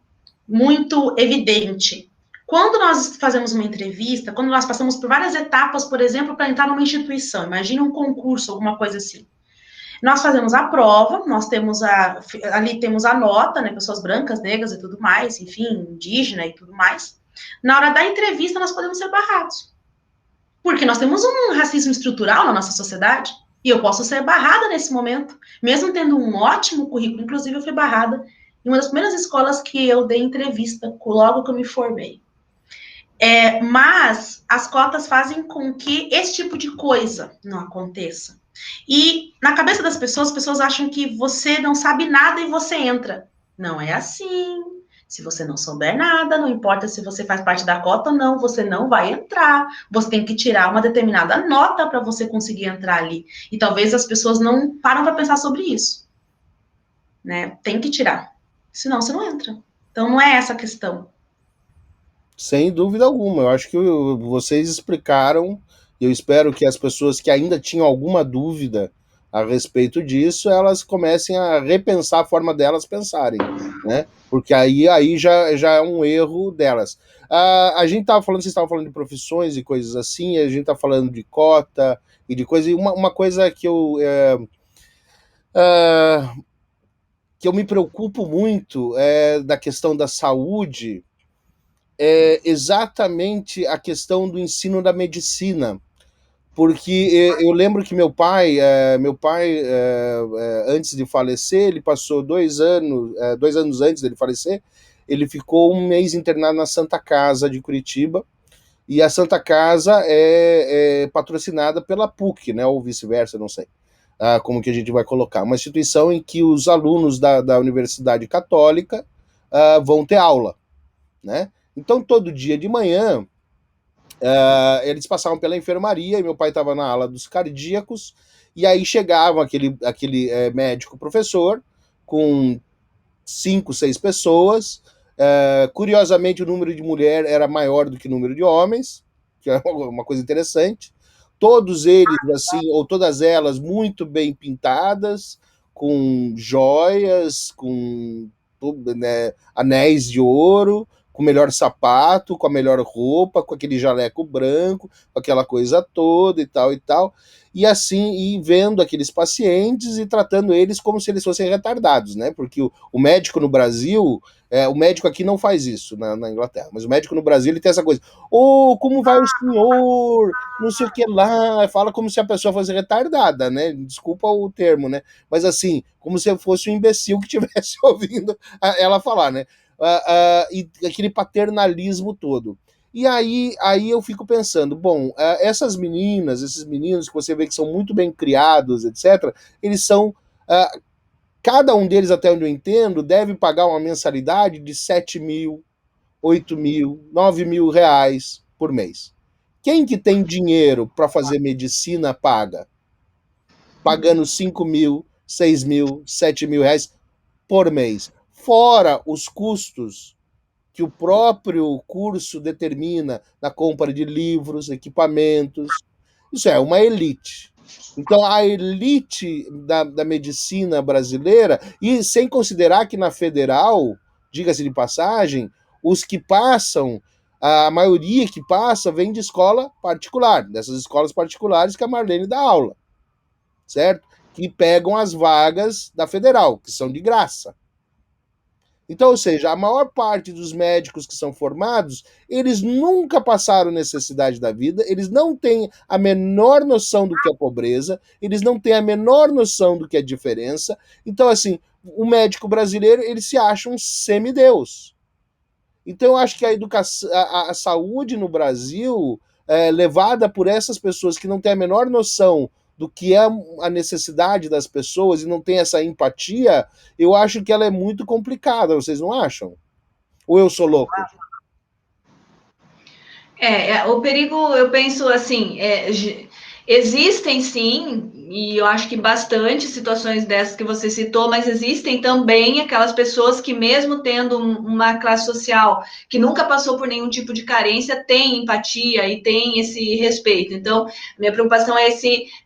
muito evidente. Quando nós fazemos uma entrevista, quando nós passamos por várias etapas, por exemplo, para entrar numa instituição, imagine um concurso, alguma coisa assim. Nós fazemos a prova, nós temos ali temos a nota, né, pessoas brancas, negras e tudo mais, enfim, indígena e tudo mais. Na hora da entrevista, nós podemos ser barrados. Porque nós temos um racismo estrutural na nossa sociedade, e eu posso ser barrada nesse momento, mesmo tendo um ótimo currículo. Inclusive, eu fui barrada em uma das primeiras escolas que eu dei entrevista, logo que eu me formei. Mas as cotas fazem com que esse tipo de coisa não aconteça. E na cabeça das pessoas, as pessoas acham que você não sabe nada e você entra. Não é assim. Se você não souber nada, não importa se você faz parte da cota ou não, você não vai entrar. Você tem que tirar uma determinada nota para você conseguir entrar ali. E talvez as pessoas não param para pensar sobre isso. Né? Tem que tirar. Senão você não entra. Então não é essa a questão. Sem dúvida alguma. Eu acho que vocês explicaram. Eu espero que as pessoas que ainda tinham alguma dúvida a respeito disso, elas comecem a repensar a forma delas pensarem, né? Porque aí já é um erro delas. A gente estava falando, vocês estavam falando de profissões e coisas assim, a gente está falando de cota e de coisa. E uma coisa que que eu me preocupo muito é da questão da saúde, é exatamente a questão do ensino da medicina. Porque eu lembro que meu pai, antes de falecer, ele passou 2 anos antes dele falecer, ele ficou um mês internado na Santa Casa de Curitiba, e a Santa Casa é patrocinada pela PUC, né, ou vice-versa, não sei como que a gente vai colocar. Uma instituição em que os alunos da Universidade Católica vão ter aula, né? Então, todo dia de manhã, eles passavam pela enfermaria e meu pai estava na ala dos cardíacos, e aí chegava aquele médico professor com 5, 6 pessoas. Curiosamente, o número de mulher era maior do que o número de homens, que é uma coisa interessante. Todos eles, assim, ou todas elas, muito bem pintadas, com joias, com né, anéis de ouro, com o melhor sapato, com a melhor roupa, com aquele jaleco branco, com aquela coisa toda e tal e tal. E assim, e vendo aqueles pacientes e tratando eles como se eles fossem retardados, né? Porque o médico no Brasil, o médico aqui não faz isso na Inglaterra, mas o médico no Brasil ele tem essa coisa: como vai o senhor? Não sei o que lá, fala como se a pessoa fosse retardada, né? Desculpa o termo, né? Mas assim, como se eu fosse um imbecil que estivesse ouvindo ela falar, né? E aquele paternalismo todo. E aí eu fico pensando, bom, essas meninas, esses meninos que você vê que são muito bem criados, etc., eles são, cada um deles, até onde eu entendo, deve pagar uma mensalidade de 7 mil, 8 mil, 9 mil reais por mês. Quem que tem dinheiro para fazer medicina paga? Pagando 5 mil, 6 mil, 7 mil reais por mês. Fora os custos que o próprio curso determina na compra de livros, equipamentos. Isso é uma elite. Então, a elite da medicina brasileira, e sem considerar que na federal, diga-se de passagem, os que passam, a maioria que passa vem de escola particular, dessas escolas particulares que a Marlene dá aula, certo? Que pegam as vagas da federal, que são de graça. Então, ou seja, a maior parte dos médicos que são formados, eles nunca passaram necessidade da vida, eles não têm a menor noção do que é pobreza, eles não têm a menor noção do que é diferença. Então, assim, o médico brasileiro, ele se acha um semideus. Então, eu acho que a educação, a saúde no Brasil, levada por essas pessoas que não têm a menor noção do que é a necessidade das pessoas e não tem essa empatia, eu acho que ela é muito complicada, vocês não acham? Ou eu sou louco? O perigo, eu penso assim, existem sim, e eu acho que bastante situações dessas que você citou, mas existem também aquelas pessoas que, mesmo tendo uma classe social que nunca passou por nenhum tipo de carência, tem empatia e tem esse respeito. Então, minha preocupação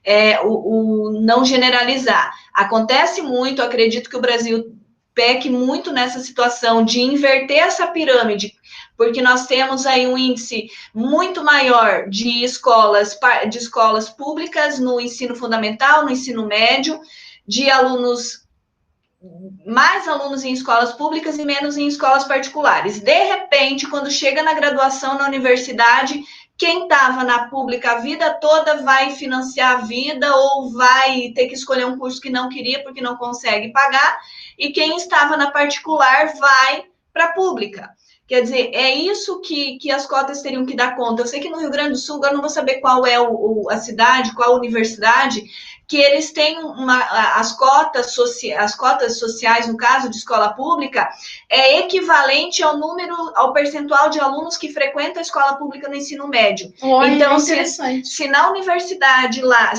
é o não generalizar. Acontece muito, acredito que o Brasil peque muito nessa situação de inverter essa pirâmide, porque nós temos aí um índice muito maior de escolas públicas no ensino fundamental, no ensino médio, de mais alunos em escolas públicas e menos em escolas particulares. De repente, quando chega na graduação na universidade, quem estava na pública a vida toda vai financiar a vida ou vai ter que escolher um curso que não queria porque não consegue pagar, e quem estava na particular vai para a pública. Quer dizer, é isso que as cotas teriam que dar conta. Eu sei que no Rio Grande do Sul, agora não vou saber qual é a cidade, qual a universidade, que eles têm as cotas sociais, no caso de escola pública, é equivalente ao percentual de alunos que frequentam a escola pública no ensino médio. Olha, então, interessante. se na universidade lá,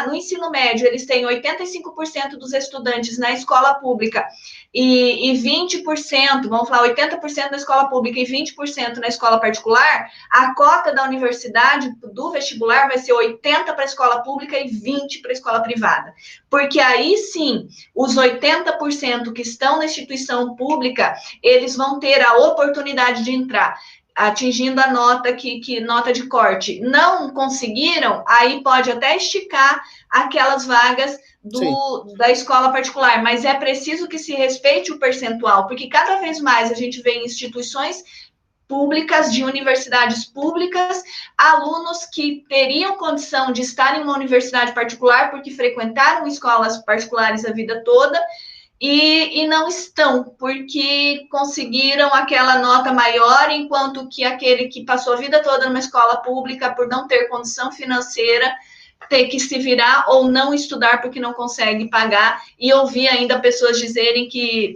no ensino médio, eles têm 85% dos estudantes na escola pública e 20%, vamos falar, 80% na escola pública e 20% na escola particular, a cota da universidade, do vestibular, vai ser 80% para a escola pública e 20% para a escola privada. Porque aí sim, os 80% que estão na instituição pública, eles vão ter a oportunidade de entrar, atingindo a nota nota de corte. Não conseguiram, aí pode até esticar aquelas vagas da escola particular, mas é preciso que se respeite o percentual, porque cada vez mais a gente vê em instituições públicas, de universidades públicas, alunos que teriam condição de estar em uma universidade particular porque frequentaram escolas particulares a vida toda e não estão, porque conseguiram aquela nota maior, enquanto que aquele que passou a vida toda numa escola pública por não ter condição financeira ter que se virar ou não estudar porque não consegue pagar, e ouvir ainda pessoas dizerem que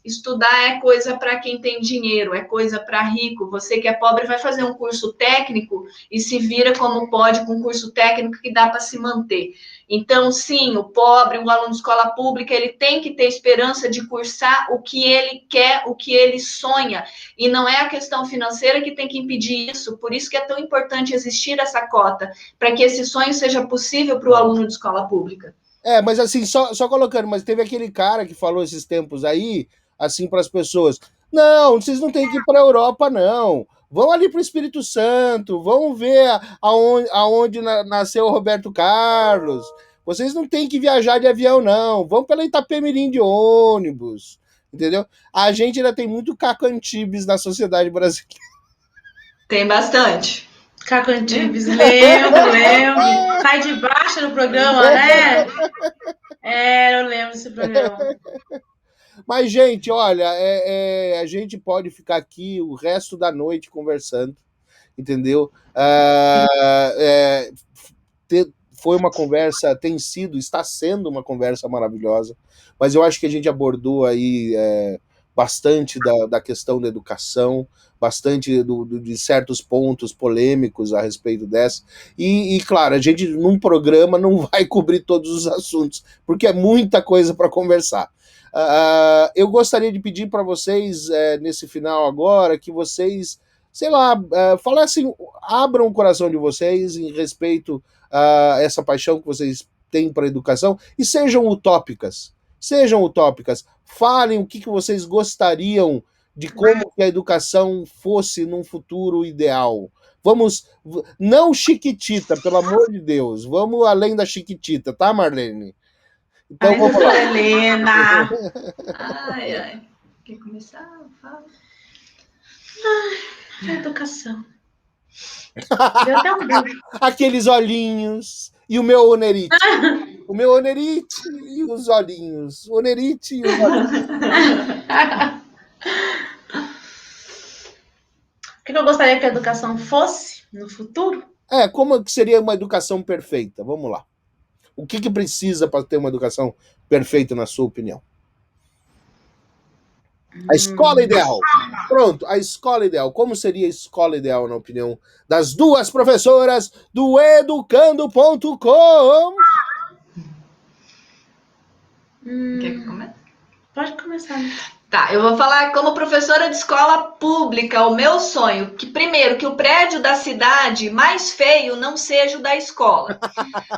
estudar é coisa para quem tem dinheiro, é coisa para rico, você que é pobre vai fazer um curso técnico e se vira como pode com um curso técnico que dá para se manter. Então, sim, o pobre, o aluno de escola pública, ele tem que ter esperança de cursar o que ele quer, o que ele sonha, e não é a questão financeira que tem que impedir isso, por isso que é tão importante existir essa cota, para que esse sonho seja possível para o aluno de escola pública. Mas assim, só colocando, mas teve aquele cara que falou esses tempos aí, assim, para as pessoas, não, vocês não têm que ir para a Europa, não. Vão ali para o Espírito Santo, vão ver aonde nasceu o Roberto Carlos. Vocês não têm que viajar de avião, não. Vão pela Itapemirim de ônibus, entendeu? A gente ainda tem muito Caco Antibes na sociedade brasileira. Tem bastante. Caco Antibes, lembro. Sai de baixo no programa, né? Eu lembro desse programa. Mas, gente, olha, a gente pode ficar aqui o resto da noite conversando, entendeu? Foi uma conversa, está sendo uma conversa maravilhosa, mas eu acho que a gente abordou aí bastante da questão da educação, bastante de certos pontos polêmicos a respeito dessa, e claro, a gente num programa não vai cobrir todos os assuntos, porque é muita coisa para conversar. Eu gostaria de pedir para vocês, nesse final agora, que vocês, sei lá, falassem, abram o coração de vocês em respeito a essa paixão que vocês têm para a educação e sejam utópicas. Falem o que vocês gostariam de como que a educação fosse num futuro ideal. Vamos, não Chiquitita, pelo amor de Deus, vamos além da Chiquitita, tá, Marlene? Então, vamos lá. Helena. Ai. Quer começar? Fala. Educação. Deu até um beijo. Aqueles olhinhos e o meu onerite. O meu onerite e os olhinhos. O onerite e os olhinhos. O que eu gostaria que a educação fosse no futuro? Como que seria uma educação perfeita? Vamos lá. O que precisa para ter uma educação perfeita, na sua opinião? A escola ideal. Pronto, a escola ideal. Como seria a escola ideal, na opinião das duas professoras do educando.com? Quer que comece? Pode começar. Tá, eu vou falar como professora de escola pública, o meu sonho, que primeiro, que o prédio da cidade mais feio não seja o da escola.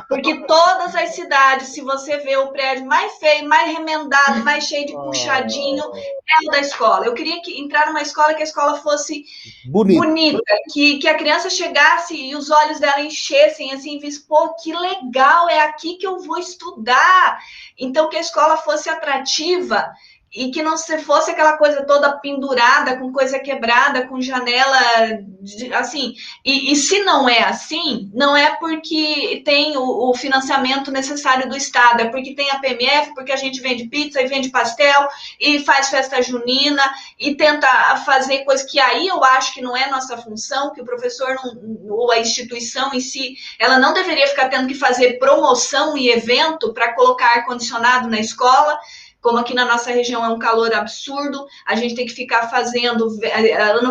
Porque todas as cidades, se você vê o prédio mais feio, mais remendado, mais cheio de puxadinho, é o da escola. Eu queria entrar numa escola que a escola fosse bonita, que a criança chegasse e os olhos dela enchessem, assim, e visse, pô, que legal, é aqui que eu vou estudar. Então, que a escola fosse atrativa e que não se fosse aquela coisa toda pendurada, com coisa quebrada, com janela, assim. E se não é assim, não é porque tem o financiamento necessário do Estado, é porque tem a PMF, porque a gente vende pizza e vende pastel e faz festa junina e tenta fazer coisa que aí eu acho que não é nossa função, que o professor não, ou a instituição em si, ela não deveria ficar tendo que fazer promoção e evento para colocar ar-condicionado na escola. Como aqui na nossa região é um calor absurdo, a gente tem que ficar fazendo.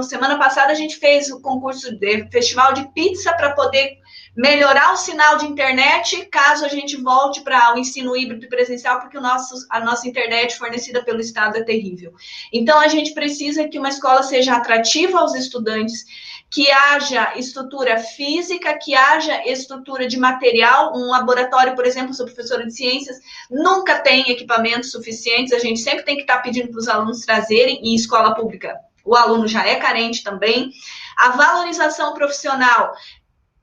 Semana passada a gente fez o concurso de festival de pizza para poder melhorar o sinal de internet, caso a gente volte para o ensino híbrido e presencial, porque a nossa internet fornecida pelo Estado é terrível. Então, a gente precisa que uma escola seja atrativa aos estudantes, que haja estrutura física, que haja estrutura de material. Um laboratório, por exemplo, sou professora de ciências, nunca tem equipamentos suficientes, a gente sempre tem que estar pedindo para os alunos trazerem, e escola pública, o aluno já é carente também. A valorização profissional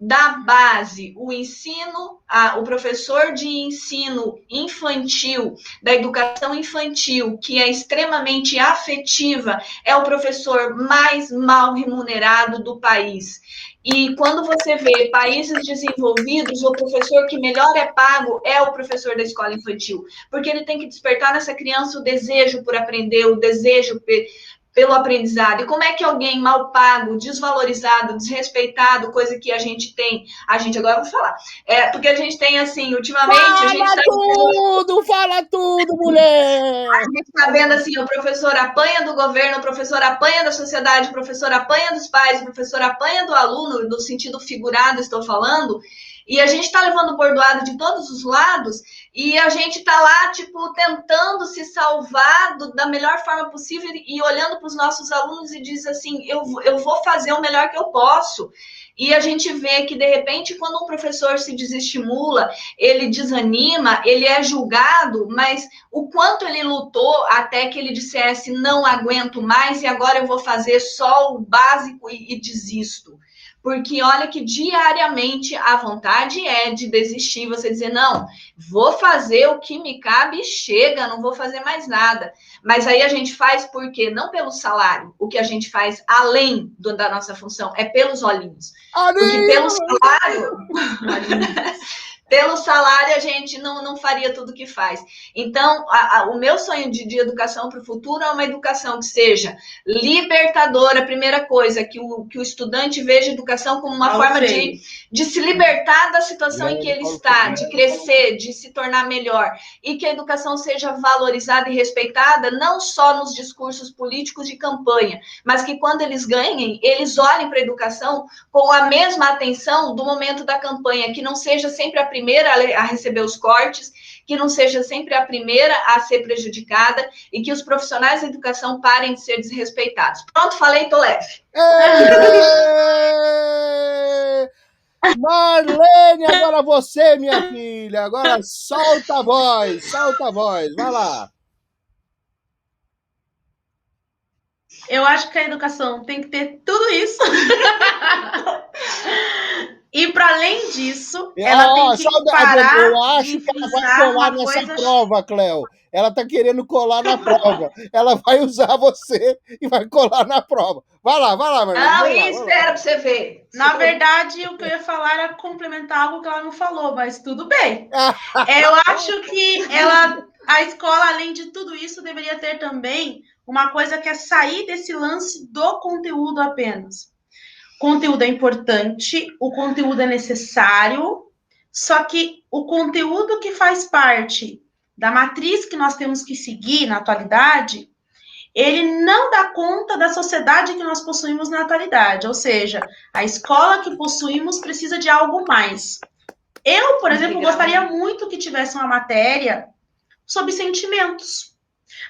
da base, o ensino, o professor de ensino infantil, da educação infantil, que é extremamente afetiva, é o professor mais mal remunerado do país. E quando você vê países desenvolvidos, o professor que melhor é pago é o professor da escola infantil, porque ele tem que despertar nessa criança o desejo por aprender, o desejo pelo aprendizado. E como é que alguém mal pago, desvalorizado, desrespeitado, coisa que a gente tem, agora eu vou falar, porque a gente tem, assim, ultimamente, Fala tudo, mulher! A gente está vendo, assim, o professor apanha do governo, o professor apanha da sociedade, o professor apanha dos pais, o professor apanha do aluno, no sentido figurado, estou falando, e a gente está levando bordoada de todos os lados, e a gente está lá, tipo, tentando se salvar da melhor forma possível e olhando para os nossos alunos e diz assim, eu vou fazer o melhor que eu posso. E a gente vê que, de repente, quando um professor se desestimula, ele desanima, ele é julgado, mas o quanto ele lutou até que ele dissesse, não aguento mais e agora eu vou fazer só o básico e desisto. Porque olha que diariamente a vontade é de desistir, você dizer, não, vou fazer o que me cabe e chega, não vou fazer mais nada. Mas aí a gente faz por quê? Não pelo salário. O que a gente faz além da nossa função é pelos olhinhos. Porque pelo salário... Pelo salário, a gente não faria tudo o que faz. Então, o meu sonho de educação para o futuro é uma educação que seja libertadora. A primeira coisa, que o estudante veja a educação como uma forma de se libertar da situação em que ele está, de crescer, de se tornar melhor. E que a educação seja valorizada e respeitada, não só nos discursos políticos de campanha, mas que quando eles ganhem, eles olhem para a educação com a mesma atenção do momento da campanha, que não seja sempre a primeira a receber os cortes, que não seja sempre a primeira a ser prejudicada e que os profissionais da educação parem de ser desrespeitados. Pronto, falei, tô leve. Marlene, agora você, minha filha, agora solta a voz, vai lá. Eu acho que a educação tem que ter tudo isso. E para além disso, ela tem que parar. Eu acho que ela vai colar nessa prova, Cléo. Ela tá querendo colar na prova. Ela vai usar você e vai colar na prova. Vai lá, Marlene. Não, e espera para você ver. Na verdade, o que eu ia falar era complementar algo que ela não falou, mas tudo bem. Eu acho que a escola, além de tudo isso, deveria ter também uma coisa que é sair desse lance do conteúdo apenas. O conteúdo é importante, o conteúdo é necessário, só que o conteúdo que faz parte da matriz que nós temos que seguir na atualidade, ele não dá conta da sociedade que nós possuímos na atualidade, ou seja, a escola que possuímos precisa de algo mais. Eu, por exemplo, gostaria muito que tivesse uma matéria sobre sentimentos.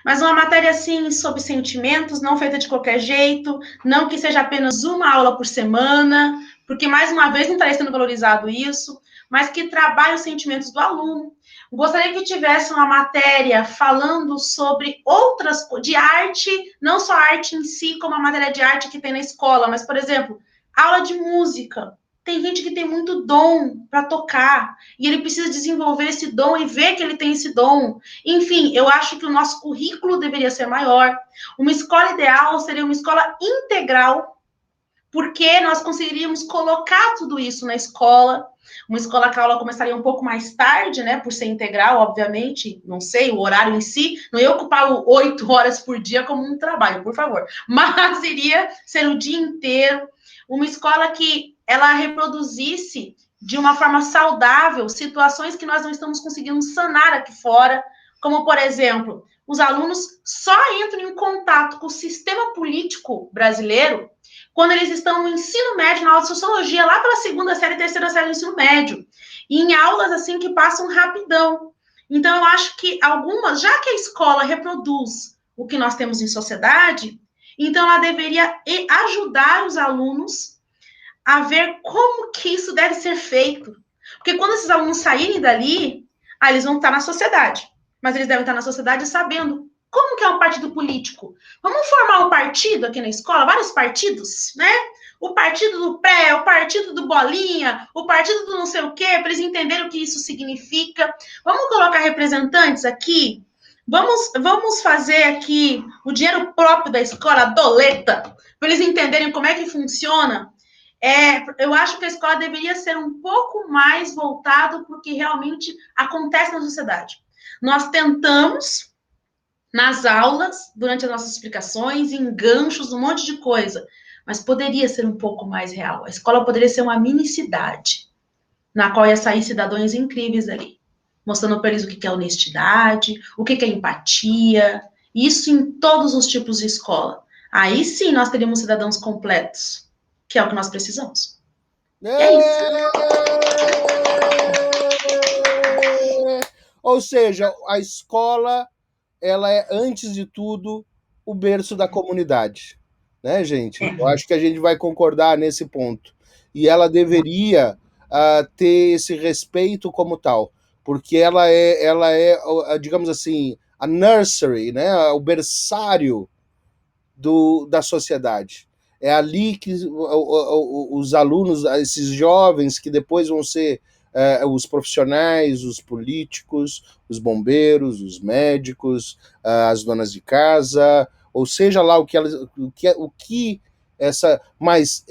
Mas uma matéria, assim, sobre sentimentos, não feita de qualquer jeito, não que seja apenas uma aula por semana, porque, mais uma vez, não estaria sendo valorizado isso, mas que trabalhe os sentimentos do aluno. Gostaria que tivesse uma matéria falando sobre outras, de arte, não só a arte em si, como a matéria de arte que tem na escola, mas, por exemplo, aula de música. Tem gente que tem muito dom para tocar, e ele precisa desenvolver esse dom e ver que ele tem esse dom. Enfim, eu acho que o nosso currículo deveria ser maior. Uma escola ideal seria uma escola integral, porque nós conseguiríamos colocar tudo isso na escola. Uma escola que a aula começaria um pouco mais tarde, né? Por ser integral, obviamente. Não sei, o horário em si. Não ia ocupar 8 horas por dia como um trabalho, por favor. Mas iria ser o dia inteiro. Uma escola que ela reproduzisse de uma forma saudável situações que nós não estamos conseguindo sanar aqui fora, como, por exemplo, os alunos só entram em contato com o sistema político brasileiro quando eles estão no ensino médio, na aula de sociologia, lá pela segunda série, terceira série do ensino médio, e em aulas assim que passam rapidão. Então, eu acho que algumas, já que a escola reproduz o que nós temos em sociedade, então ela deveria ajudar os alunos a ver como que isso deve ser feito. Porque quando esses alunos saírem dali, eles vão estar na sociedade. Mas eles devem estar na sociedade sabendo como que é um partido político. Vamos formar um partido aqui na escola, vários partidos, né? O partido do pré, o partido do bolinha, o partido do não sei o quê, para eles entenderem o que isso significa. Vamos colocar representantes aqui. Vamos fazer aqui o dinheiro próprio da escola, a doleta, para eles entenderem como é que funciona. Eu acho que a escola deveria ser um pouco mais voltado para o que realmente acontece na sociedade. Nós tentamos, nas aulas, durante as nossas explicações, em ganchos, um monte de coisa, mas poderia ser um pouco mais real. A escola poderia ser uma mini cidade, na qual ia sair cidadãos incríveis ali, mostrando para eles o que é honestidade, o que é empatia, isso em todos os tipos de escola. Aí sim nós teríamos cidadãos completos, que é o que nós precisamos. É isso. Ou seja, a escola, ela é, antes de tudo, o berço da comunidade, né, gente? Eu acho que a gente vai concordar nesse ponto. E ela deveria ter esse respeito como tal, porque ela é, digamos assim, a nursery, né, o berçário da sociedade. É ali que os alunos, esses jovens que depois vão ser os profissionais, os políticos, os bombeiros, os médicos, as donas de casa, ou seja lá o que essa, mas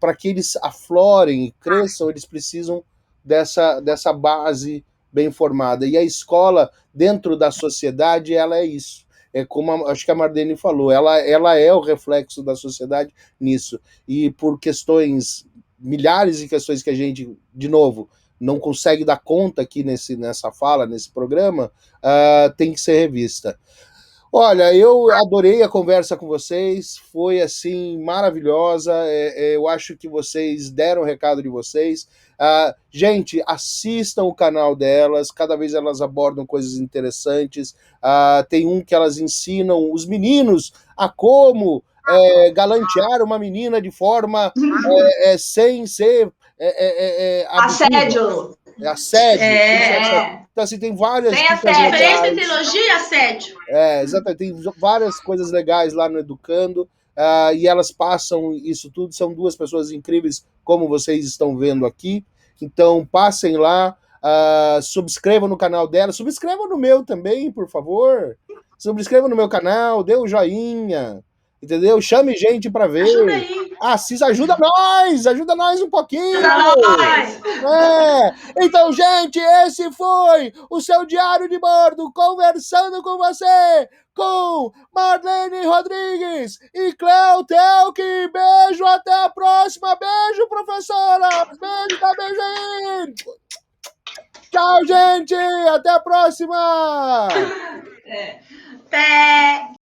para que eles aflorem e cresçam, eles precisam dessa base bem formada. E a escola, dentro da sociedade, ela é isso. É como acho que a Marlene falou, ela é o reflexo da sociedade nisso. E por questões, milhares de questões que a gente, de novo, não consegue dar conta aqui nessa fala, nesse programa, tem que ser revista. Olha, eu adorei a conversa com vocês, foi assim maravilhosa. Eu acho que vocês deram o recado de vocês. Gente, assistam o canal delas, cada vez elas abordam coisas interessantes. Tem um que elas ensinam os meninos a como galantear uma menina de forma sem ser assédio. Assédio. Então, assim, tem várias sem dicas assédio. legais. Diferença entre elogio e assédio. Exatamente. Tem várias coisas legais lá no Educando, e elas passam isso tudo. São duas pessoas incríveis, como vocês estão vendo aqui. Então, passem lá, subscrevam no canal dela, subscrevam no meu também, por favor. Subscrevam no meu canal, dê um joinha, entendeu? Chame gente para ver. Ajuda aí. Ajuda nós um pouquinho. Então, gente, esse foi o seu Diário de Bordo, conversando com você, com Marlene Rodrigues e Cleo Telk. Beijo, até a próxima. Beijo, professora. Beijo, tá beijo aí. Tchau, gente. Até a próxima. Até.